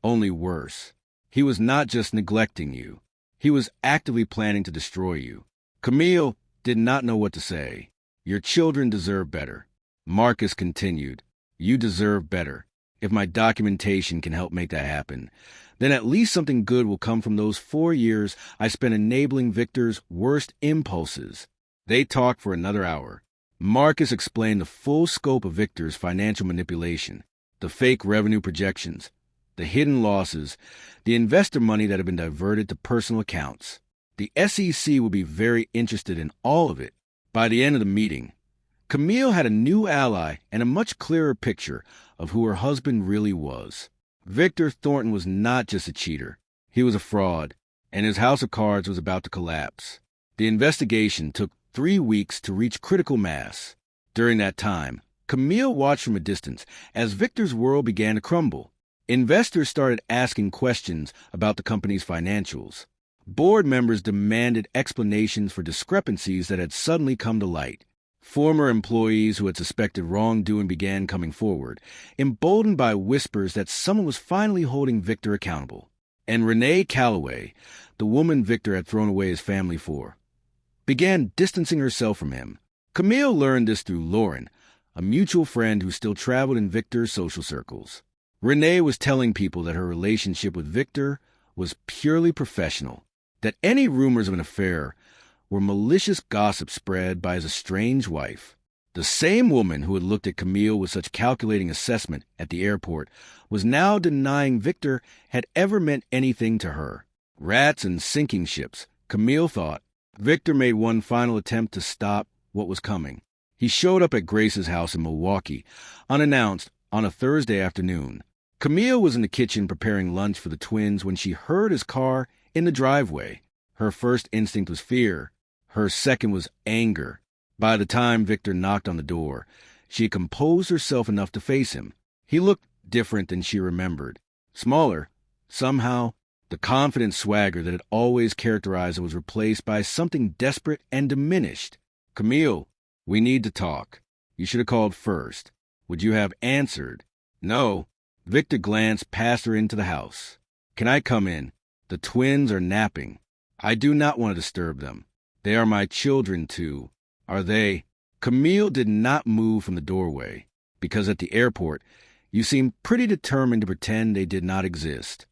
only worse. He was not just neglecting you. He was actively planning to destroy you. Camille did not know what to say. "Your children deserve better." Marcus continued. "You deserve better. If my documentation can help make that happen, then at least something good will come from those 4 years I spent enabling Victor's worst impulses. They talked for another hour. Marcus explained the full scope of Victor's financial manipulation, the fake revenue projections, the hidden losses, the investor money that had been diverted to personal accounts. The SEC would be very interested in all of it. By the end of the meeting, Camille had a new ally and a much clearer picture of who her husband really was. Victor Thornton was not just a cheater. He was a fraud, and his house of cards was about to collapse. The investigation took 3 weeks to reach critical mass. During that time, Camille watched from a distance as Victor's world began to crumble. Investors started asking questions about the company's financials. Board members demanded explanations for discrepancies that had suddenly come to light. Former employees who had suspected wrongdoing began coming forward, emboldened by whispers that someone was finally holding Victor accountable. And Renee Calloway, the woman Victor had thrown away his family for, began distancing herself from him. Camille learned this through Lauren, a mutual friend who still traveled in Victor's social circles. Renee was telling people that her relationship with Victor was purely professional, that any rumors of an affair were malicious gossip spread by his estranged wife. The same woman who had looked at Camille with such calculating assessment at the airport was now denying Victor had ever meant anything to her. Rats and sinking ships, Camille thought. Victor made one final attempt to stop what was coming. He showed up at Grace's house in Milwaukee, unannounced, on a Thursday afternoon. Camille was in the kitchen preparing lunch for the twins when she heard his car in the driveway. Her first instinct was fear. Her second was anger. By the time Victor knocked on the door, she had composed herself enough to face him. He looked different than she remembered. Smaller. Somehow, the confident swagger that had always characterized him was replaced by something desperate and diminished. "Camille, we need to talk. You should have called first. Would you have answered?" "No." Victor glanced past her into the house. "Can I come in? The twins are napping. I do not want to disturb them. They are my children, too." "Are they?" Camille did not move from the doorway, because at the airport, you seemed pretty determined to pretend they did not exist.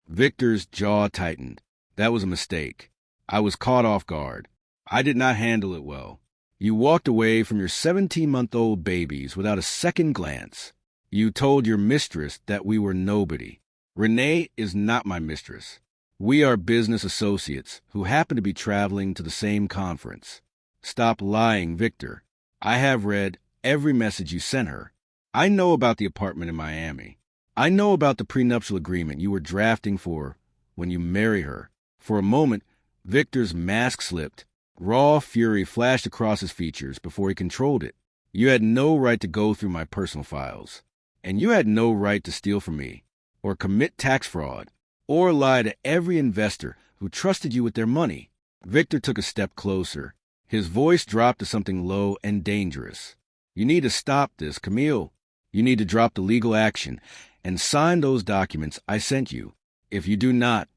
Victor's jaw tightened. "That was a mistake. I was caught off guard. I did not handle it well. You walked away from your 17-month-old babies without a second glance. You told your mistress that we were nobody. Renee is not my mistress. We are business associates who happen to be traveling to the same conference. Stop lying, Victor. I have read every message you sent her. I know about the apartment in Miami. I know about the prenuptial agreement you were drafting for when you marry her." For a moment, Victor's mask slipped. Raw fury flashed across his features before he controlled it. "You had no right to go through my personal files. And you had no right to steal from me, or commit tax fraud, or lie to every investor who trusted you with their money." Victor took a step closer. His voice dropped to something low and dangerous. "You need to stop this, Camille. You need to drop the legal action and sign those documents I sent you. If you do not,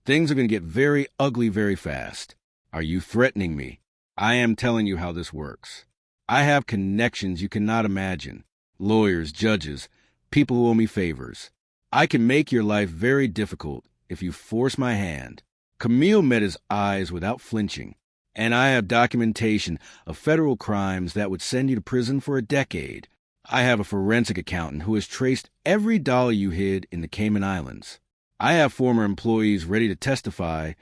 things are going to get very ugly very fast." "Are you threatening me?" "I am telling you how this works. I have connections you cannot imagine. Lawyers, judges, people who owe me favors. I can make your life very difficult if you force my hand." Camille met his eyes without flinching. "And I have documentation of federal crimes that would send you to prison for a decade. I have a forensic accountant who has traced every dollar you hid in the Cayman Islands. I have former employees ready to testify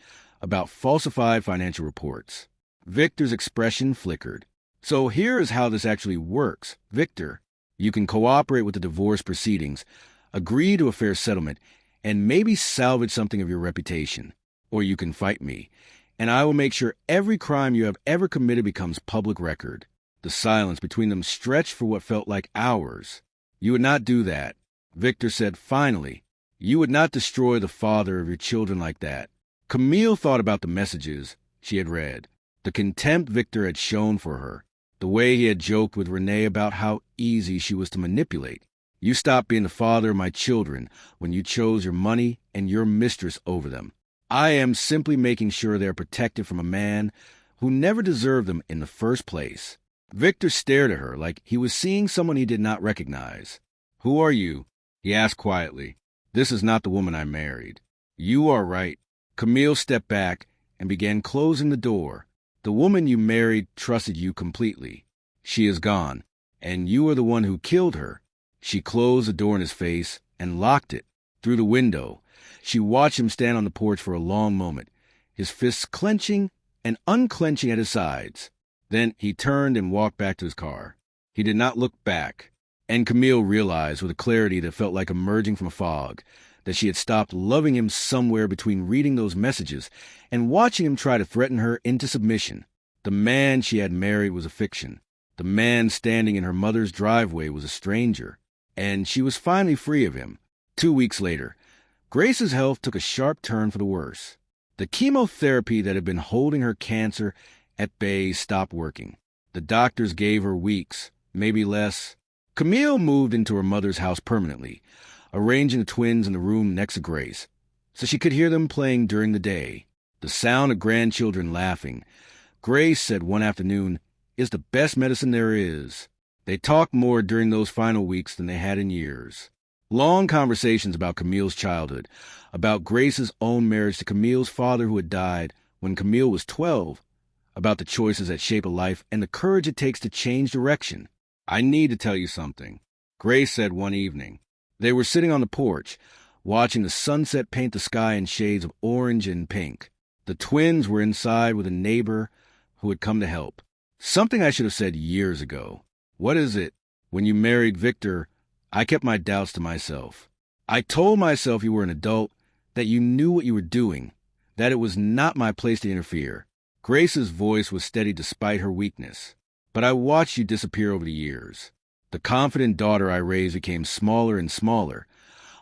about falsified financial reports." Victor's expression flickered. "So here is how this actually works, Victor. You can cooperate with the divorce proceedings, agree to a fair settlement, and maybe salvage something of your reputation. Or you can fight me, and I will make sure every crime you have ever committed becomes public record." The silence between them stretched for what felt like hours. "You would not do that," Victor said finally. "You would not destroy the father of your children like that." Camille thought about the messages she had read, the contempt Victor had shown for her, the way he had joked with Renee about how easy she was to manipulate. "You stopped being the father of my children when you chose your money and your mistress over them. I am simply making sure they are protected from a man who never deserved them in the first place." Victor stared at her like he was seeing someone he did not recognize. "Who are you?" He asked quietly, "This is not the woman I married." "You are right." Camille stepped back and began closing the door. "The woman you married trusted you completely. She is gone, and you are the one who killed her." She closed the door in his face and locked it. Through the window, she watched him stand on the porch for a long moment, his fists clenching and unclenching at his sides. Then he turned and walked back to his car. He did not look back, and Camille realized with a clarity that felt like emerging from a fog that she had stopped loving him somewhere between reading those messages and watching him try to threaten her into submission. The man she had married was a fiction. The man standing in her mother's driveway was a stranger, and she was finally free of him. 2 weeks later, Grace's health took a sharp turn for the worse. The chemotherapy that had been holding her cancer at bay stopped working. The doctors gave her weeks, maybe less. Camille moved into her mother's house permanently, arranging the twins in the room next to Grace, so she could hear them playing during the day. The sound of grandchildren laughing, Grace said one afternoon, is the best medicine there is. They talked more during those final weeks than they had in years. Long conversations about Camille's childhood, about Grace's own marriage to Camille's father who had died when Camille was 12, about the choices that shape a life and the courage it takes to change direction. "I need to tell you something," Grace said one evening. They were sitting on the porch, watching the sunset paint the sky in shades of orange and pink. The twins were inside with a neighbor who had come to help. "Something I should have said years ago." "What is it?" "When you married Victor, I kept my doubts to myself. I told myself you were an adult, that you knew what you were doing, that it was not my place to interfere." Grace's voice was steady despite her weakness. "But I watched you disappear over the years. The confident daughter I raised became smaller and smaller,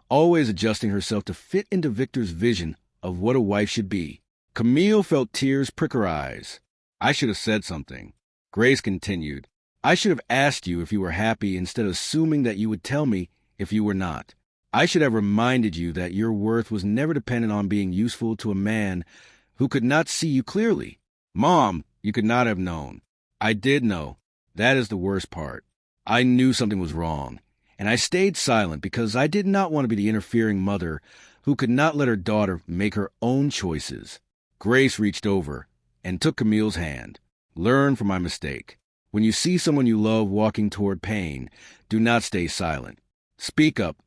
always adjusting herself to fit into Victor's vision of what a wife should be." Camille felt tears prick her eyes. "I should have said something," Grace continued. "I should have asked you if you were happy instead of assuming that you would tell me if you were not. I should have reminded you that your worth was never dependent on being useful to a man who could not see you clearly." "Mom, you could not have known." "I did know. That is the worst part. I knew something was wrong, and I stayed silent because I did not want to be the interfering mother who could not let her daughter make her own choices." Grace reached over and took Camille's hand. "Learn from my mistake. When you see someone you love walking toward pain, do not stay silent. Speak up,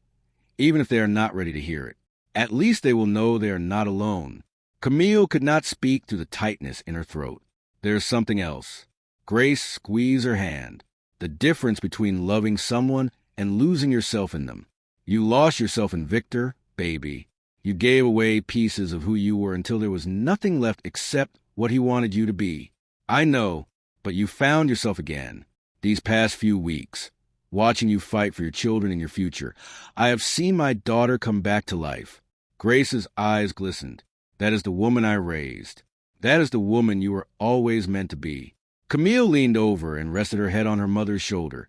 even if they are not ready to hear it. At least they will know they are not alone." Camille could not speak through the tightness in her throat. "There is something else." Grace squeezed her hand. "The difference between loving someone and losing yourself in them. You lost yourself in Victor, baby. You gave away pieces of who you were until there was nothing left except what he wanted you to be. I know, but you found yourself again. These past few weeks, watching you fight for your children and your future, I have seen my daughter come back to life." Grace's eyes glistened. "That is the woman I raised. That is the woman you were always meant to be." Camille leaned over and rested her head on her mother's shoulder,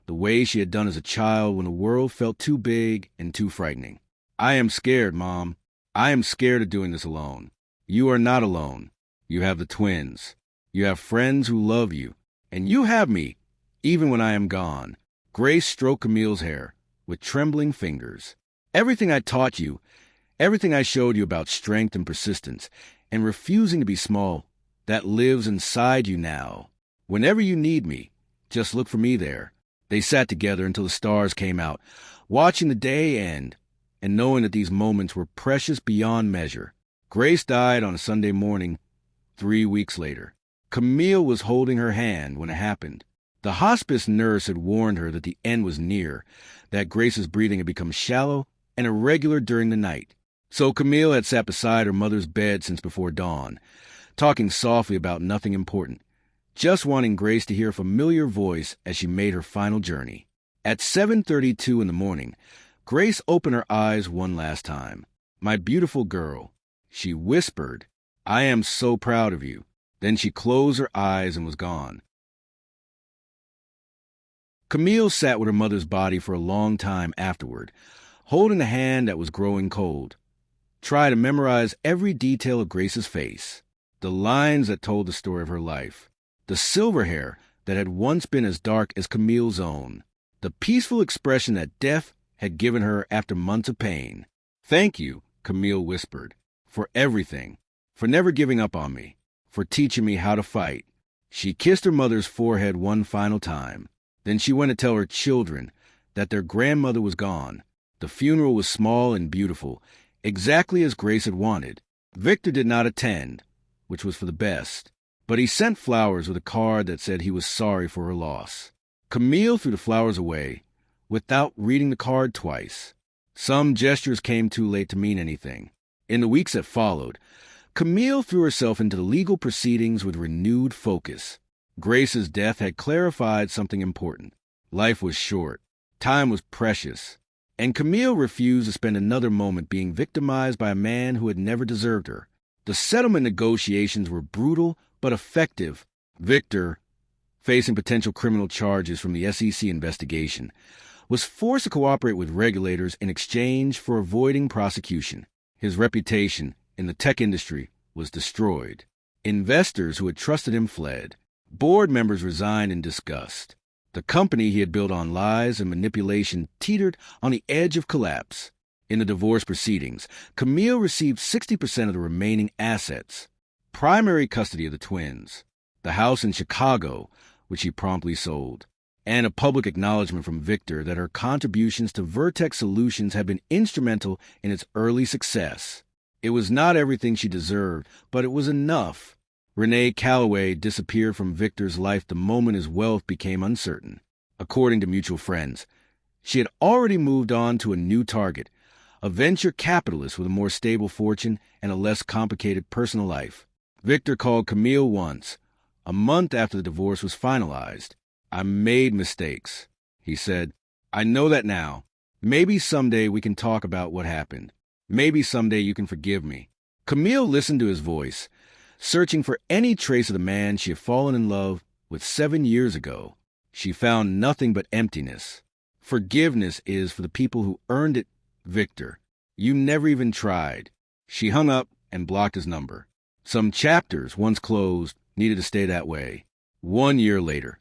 the way she had done as a child when the world felt too big and too frightening. "I am scared, Mom. I am scared of doing this alone." "You are not alone. You have the twins. You have friends who love you. And you have me, even when I am gone." Grace stroked Camille's hair with trembling fingers. "Everything I taught you, everything I showed you about strength and persistence and refusing to be small, that lives inside you now. Whenever you need me, just look for me there." They sat together until the stars came out, watching the day end and knowing that these moments were precious beyond measure. Grace died on a Sunday morning 3 weeks later. Camille was holding her hand when it happened. The hospice nurse had warned her that the end was near, that Grace's breathing had become shallow and irregular during the night. So Camille had sat beside her mother's bed since before dawn, talking softly about nothing important, just wanting Grace to hear a familiar voice as she made her final journey. At 7:32 in the morning, Grace opened her eyes one last time. "My beautiful girl," she whispered, "I am so proud of you." Then she closed her eyes and was gone. Camille sat with her mother's body for a long time afterward, holding the hand that was growing cold. Try to memorize every detail of Grace's face, the lines that told the story of her life, the silver hair that had once been as dark as Camille's own, the peaceful expression that death had given her after months of pain. "Thank you," Camille whispered, "for everything, for never giving up on me, for teaching me how to fight." She kissed her mother's forehead one final time. Then she went to tell her children that their grandmother was gone. The funeral was small and beautiful, exactly as Grace had wanted. Victor did not attend, which was for the best, but he sent flowers with a card that said he was sorry for her loss. Camille threw the flowers away without reading the card twice. Some gestures came too late to mean anything. In the weeks that followed, Camille threw herself into the legal proceedings with renewed focus. Grace's death had clarified something important. Life was short. Time was precious. And Camille refused to spend another moment being victimized by a man who had never deserved her. The settlement negotiations were brutal but effective. Victor, facing potential criminal charges from the SEC investigation, was forced to cooperate with regulators in exchange for avoiding prosecution. His reputation in the tech industry was destroyed. Investors who had trusted him fled. Board members resigned in disgust. The company he had built on lies and manipulation teetered on the edge of collapse. In the divorce proceedings, Camille received 60% of the remaining assets, primary custody of the twins, the house in Chicago, which she promptly sold, and a public acknowledgement from Victor that her contributions to Vertex Solutions had been instrumental in its early success. It was not everything she deserved, but it was enough. Renee Calloway disappeared from Victor's life the moment his wealth became uncertain. According to mutual friends, she had already moved on to a new target, a venture capitalist with a more stable fortune and a less complicated personal life. Victor called Camille once, a month after the divorce was finalized. "I made mistakes," he said. "I know that now. Maybe someday we can talk about what happened. Maybe someday you can forgive me." Camille listened to his voice, searching for any trace of the man she had fallen in love with 7 years ago. She found nothing but emptiness. Forgiveness is for the people who earned it, Victor. You never even tried. She hung up and blocked his number. Some chapters, once closed, needed to stay that way. 1 year later,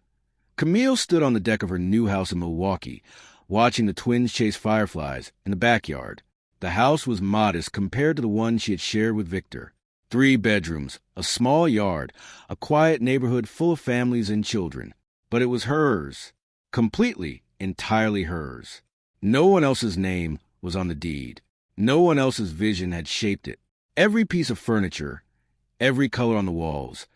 Camille stood on the deck of her new house in Milwaukee, watching the twins chase fireflies in the backyard. The house was modest compared to the one she had shared with Victor. 3 bedrooms, a small yard, a quiet neighborhood full of families and children. But it was hers. Completely, entirely hers. No one else's name was on the deed. No one else's vision had shaped it. Every piece of furniture, every color on the walls,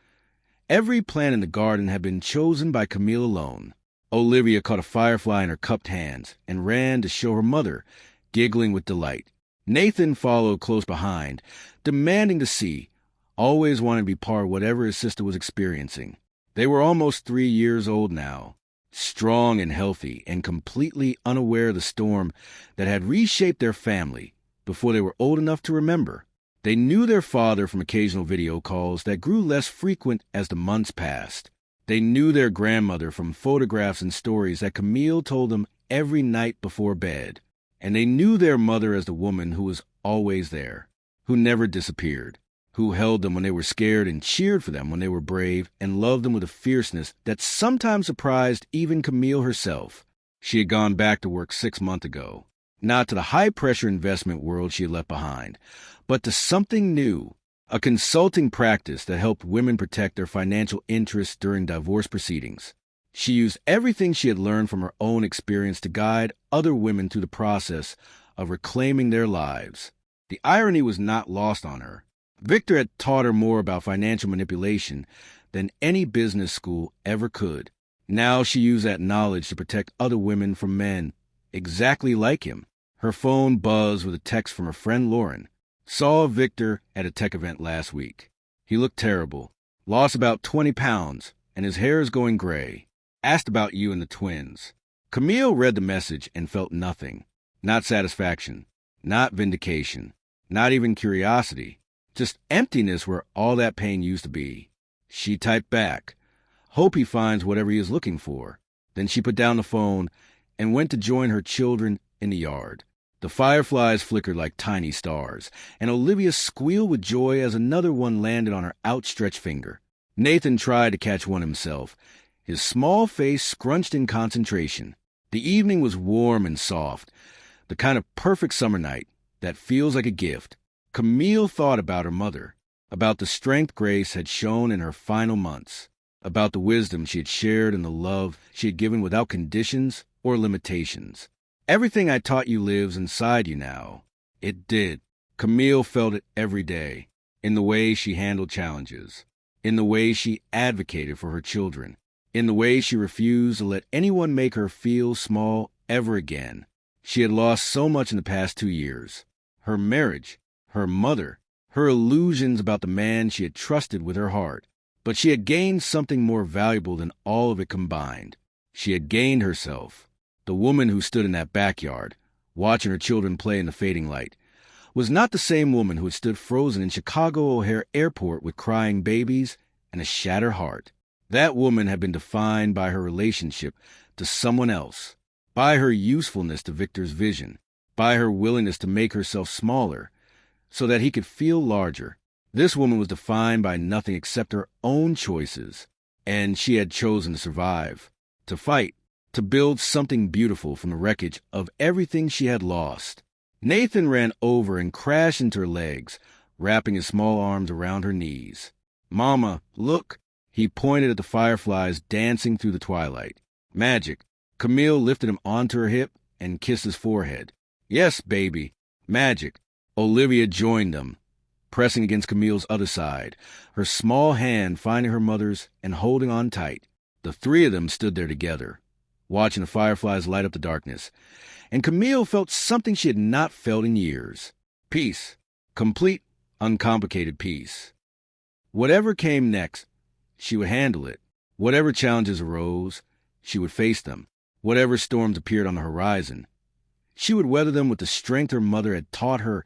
every plant in the garden had been chosen by Camille alone. Olivia caught a firefly in her cupped hands and ran to show her mother, giggling with delight. Nathan followed close behind, demanding to see, always wanting to be part of whatever his sister was experiencing. They were almost 3 years old now, strong and healthy, and completely unaware of the storm that had reshaped their family before they were old enough to remember. They knew their father from occasional video calls that grew less frequent as the months passed. They knew their grandmother from photographs and stories that Camille told them every night before bed. And they knew their mother as the woman who was always there, who never disappeared, who held them when they were scared and cheered for them when they were brave and loved them with a fierceness that sometimes surprised even Camille herself. She had gone back to work 6 months ago, not to the high-pressure investment world she had left behind, but to something new, a consulting practice that helped women protect their financial interests during divorce proceedings. She used everything she had learned from her own experience to guide other women through the process of reclaiming their lives. The irony was not lost on her. Victor had taught her more about financial manipulation than any business school ever could. Now she used that knowledge to protect other women from men exactly like him. Her phone buzzed with a text from her friend Lauren. "Saw Victor at a tech event last week. He looked terrible. Lost about 20 pounds, and his hair is going gray. Asked about you and the twins." Camille read the message and felt nothing. Not satisfaction, not vindication, not even curiosity. Just emptiness where all that pain used to be. She typed back, "Hope he finds whatever he is looking for." Then she put down the phone and went to join her children in the yard. The fireflies flickered like tiny stars, and Olivia squealed with joy as another one landed on her outstretched finger. Nathan tried to catch one himself, his small face scrunched in concentration. The evening was warm and soft, The kind of perfect summer night that feels like a gift. Camille thought about her mother, about the strength Grace had shown in her final months, about the wisdom she had shared and the love she had given without conditions or limitations. Everything I taught you lives inside you now. It did. Camille felt it every day, in the way she handled challenges, in the way she advocated for her children, in the way she refused to let anyone make her feel small ever again. She had lost so much in the past 2 years. Her marriage, her mother, her illusions about the man she had trusted with her heart. But she had gained something more valuable than all of it combined. She had gained herself. The woman who stood in that backyard, watching her children play in the fading light, was not the same woman who had stood frozen in Chicago O'Hare Airport with crying babies and a shattered heart. That woman had been defined by her relationship to someone else, by her usefulness to Victor's vision, by her willingness to make herself smaller so that he could feel larger. This woman was defined by nothing except her own choices, and she had chosen to survive, to fight, to build something beautiful from the wreckage of everything she had lost. Nathan ran over and crashed into her legs, wrapping his small arms around her knees. "Mama, look!" He pointed at the fireflies dancing through the twilight. "Magic." Camille lifted him onto her hip and kissed his forehead. "Yes, baby. Magic." Olivia joined them, pressing against Camille's other side, her small hand finding her mother's and holding on tight. The three of them stood there together, watching the fireflies light up the darkness, and Camille felt something she had not felt in years. Peace. Complete, uncomplicated peace. Whatever came next, she would handle it. Whatever challenges arose, she would face them. Whatever storms appeared on the horizon, she would weather them with the strength her mother had taught her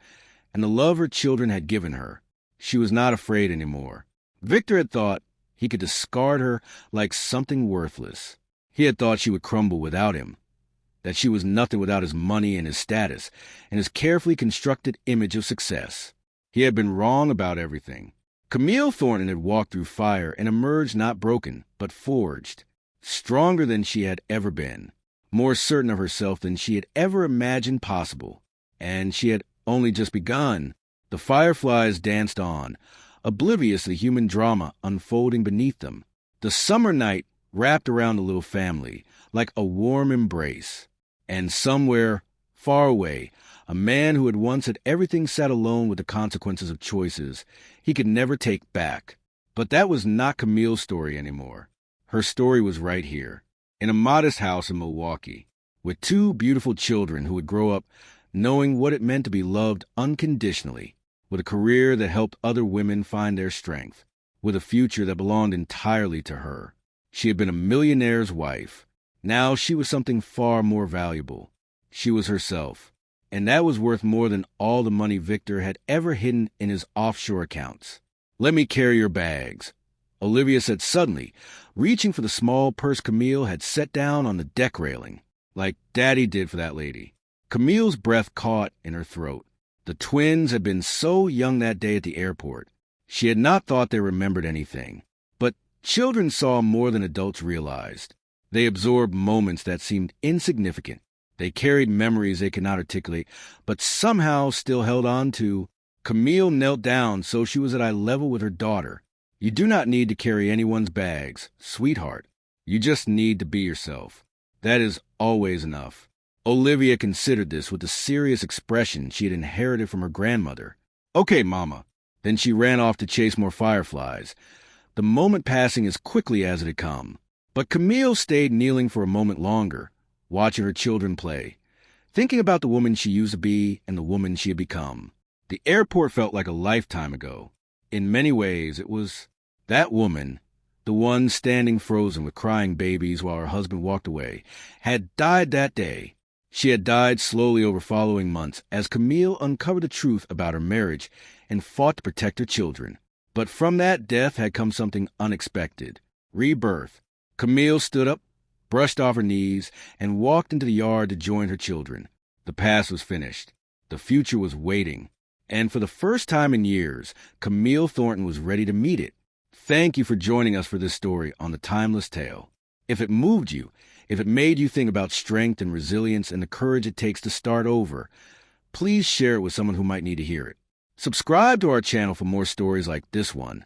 and the love her children had given her. She was not afraid anymore. Victor had thought he could discard her like something worthless. He had thought she would crumble without him, that she was nothing without his money and his status and his carefully constructed image of success. He had been wrong about everything. Camille Thornton had walked through fire and emerged not broken, but forged, stronger than she had ever been, more certain of herself than she had ever imagined possible. And she had only just begun. The fireflies danced on, oblivious to the human drama unfolding beneath them. The summer night wrapped around the little family like a warm embrace. And somewhere, far away, a man who had once had everything sat alone with the consequences of choices he could never take back. But that was not Camille's story anymore. Her story was right here, in a modest house in Milwaukee, with 2 beautiful children who would grow up knowing what it meant to be loved unconditionally, with a career that helped other women find their strength, with a future that belonged entirely to her. She had been a millionaire's wife. Now she was something far more valuable. She was herself, and that was worth more than all the money Victor had ever hidden in his offshore accounts. "Let me carry your bags," Olivia said suddenly, reaching for the small purse Camille had set down on the deck railing, like Daddy did for that lady. Camille's breath caught in her throat. The twins had been so young that day at the airport. She had not thought they remembered anything. But children saw more than adults realized. They absorbed moments that seemed insignificant. They carried memories they could not articulate, but somehow still held on to. Camille knelt down so she was at eye level with her daughter. "You do not need to carry anyone's bags, sweetheart. You just need to be yourself. That is always enough." Olivia considered this with the serious expression she had inherited from her grandmother. "Okay, Mama." Then she ran off to chase more fireflies, the moment passing as quickly as it had come. But Camille stayed kneeling for a moment longer, watching her children play, thinking about the woman she used to be and the woman she had become. The airport felt like a lifetime ago. In many ways, it was that woman, the one standing frozen with crying babies while her husband walked away, had died that day. She had died slowly over following months as Camille uncovered the truth about her marriage and fought to protect her children. But from that death had come something unexpected. Rebirth. Camille stood up, brushed off her knees, and walked into the yard to join her children. The past was finished. The future was waiting. And for the first time in years, Camille Thornton was ready to meet it. Thank you for joining us for this story on The Timeless Tale. If it moved you, If it made you think about strength and resilience and the courage it takes to start over, please share it with someone who might need to hear it. Subscribe to our channel for more stories like this one.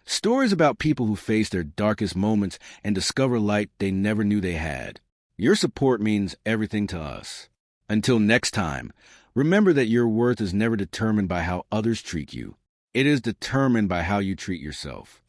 Stories about people who face their darkest moments and discover light they never knew they had. Your support means everything to us. Until next time, remember that your worth is never determined by how others treat you. It is determined by how you treat yourself.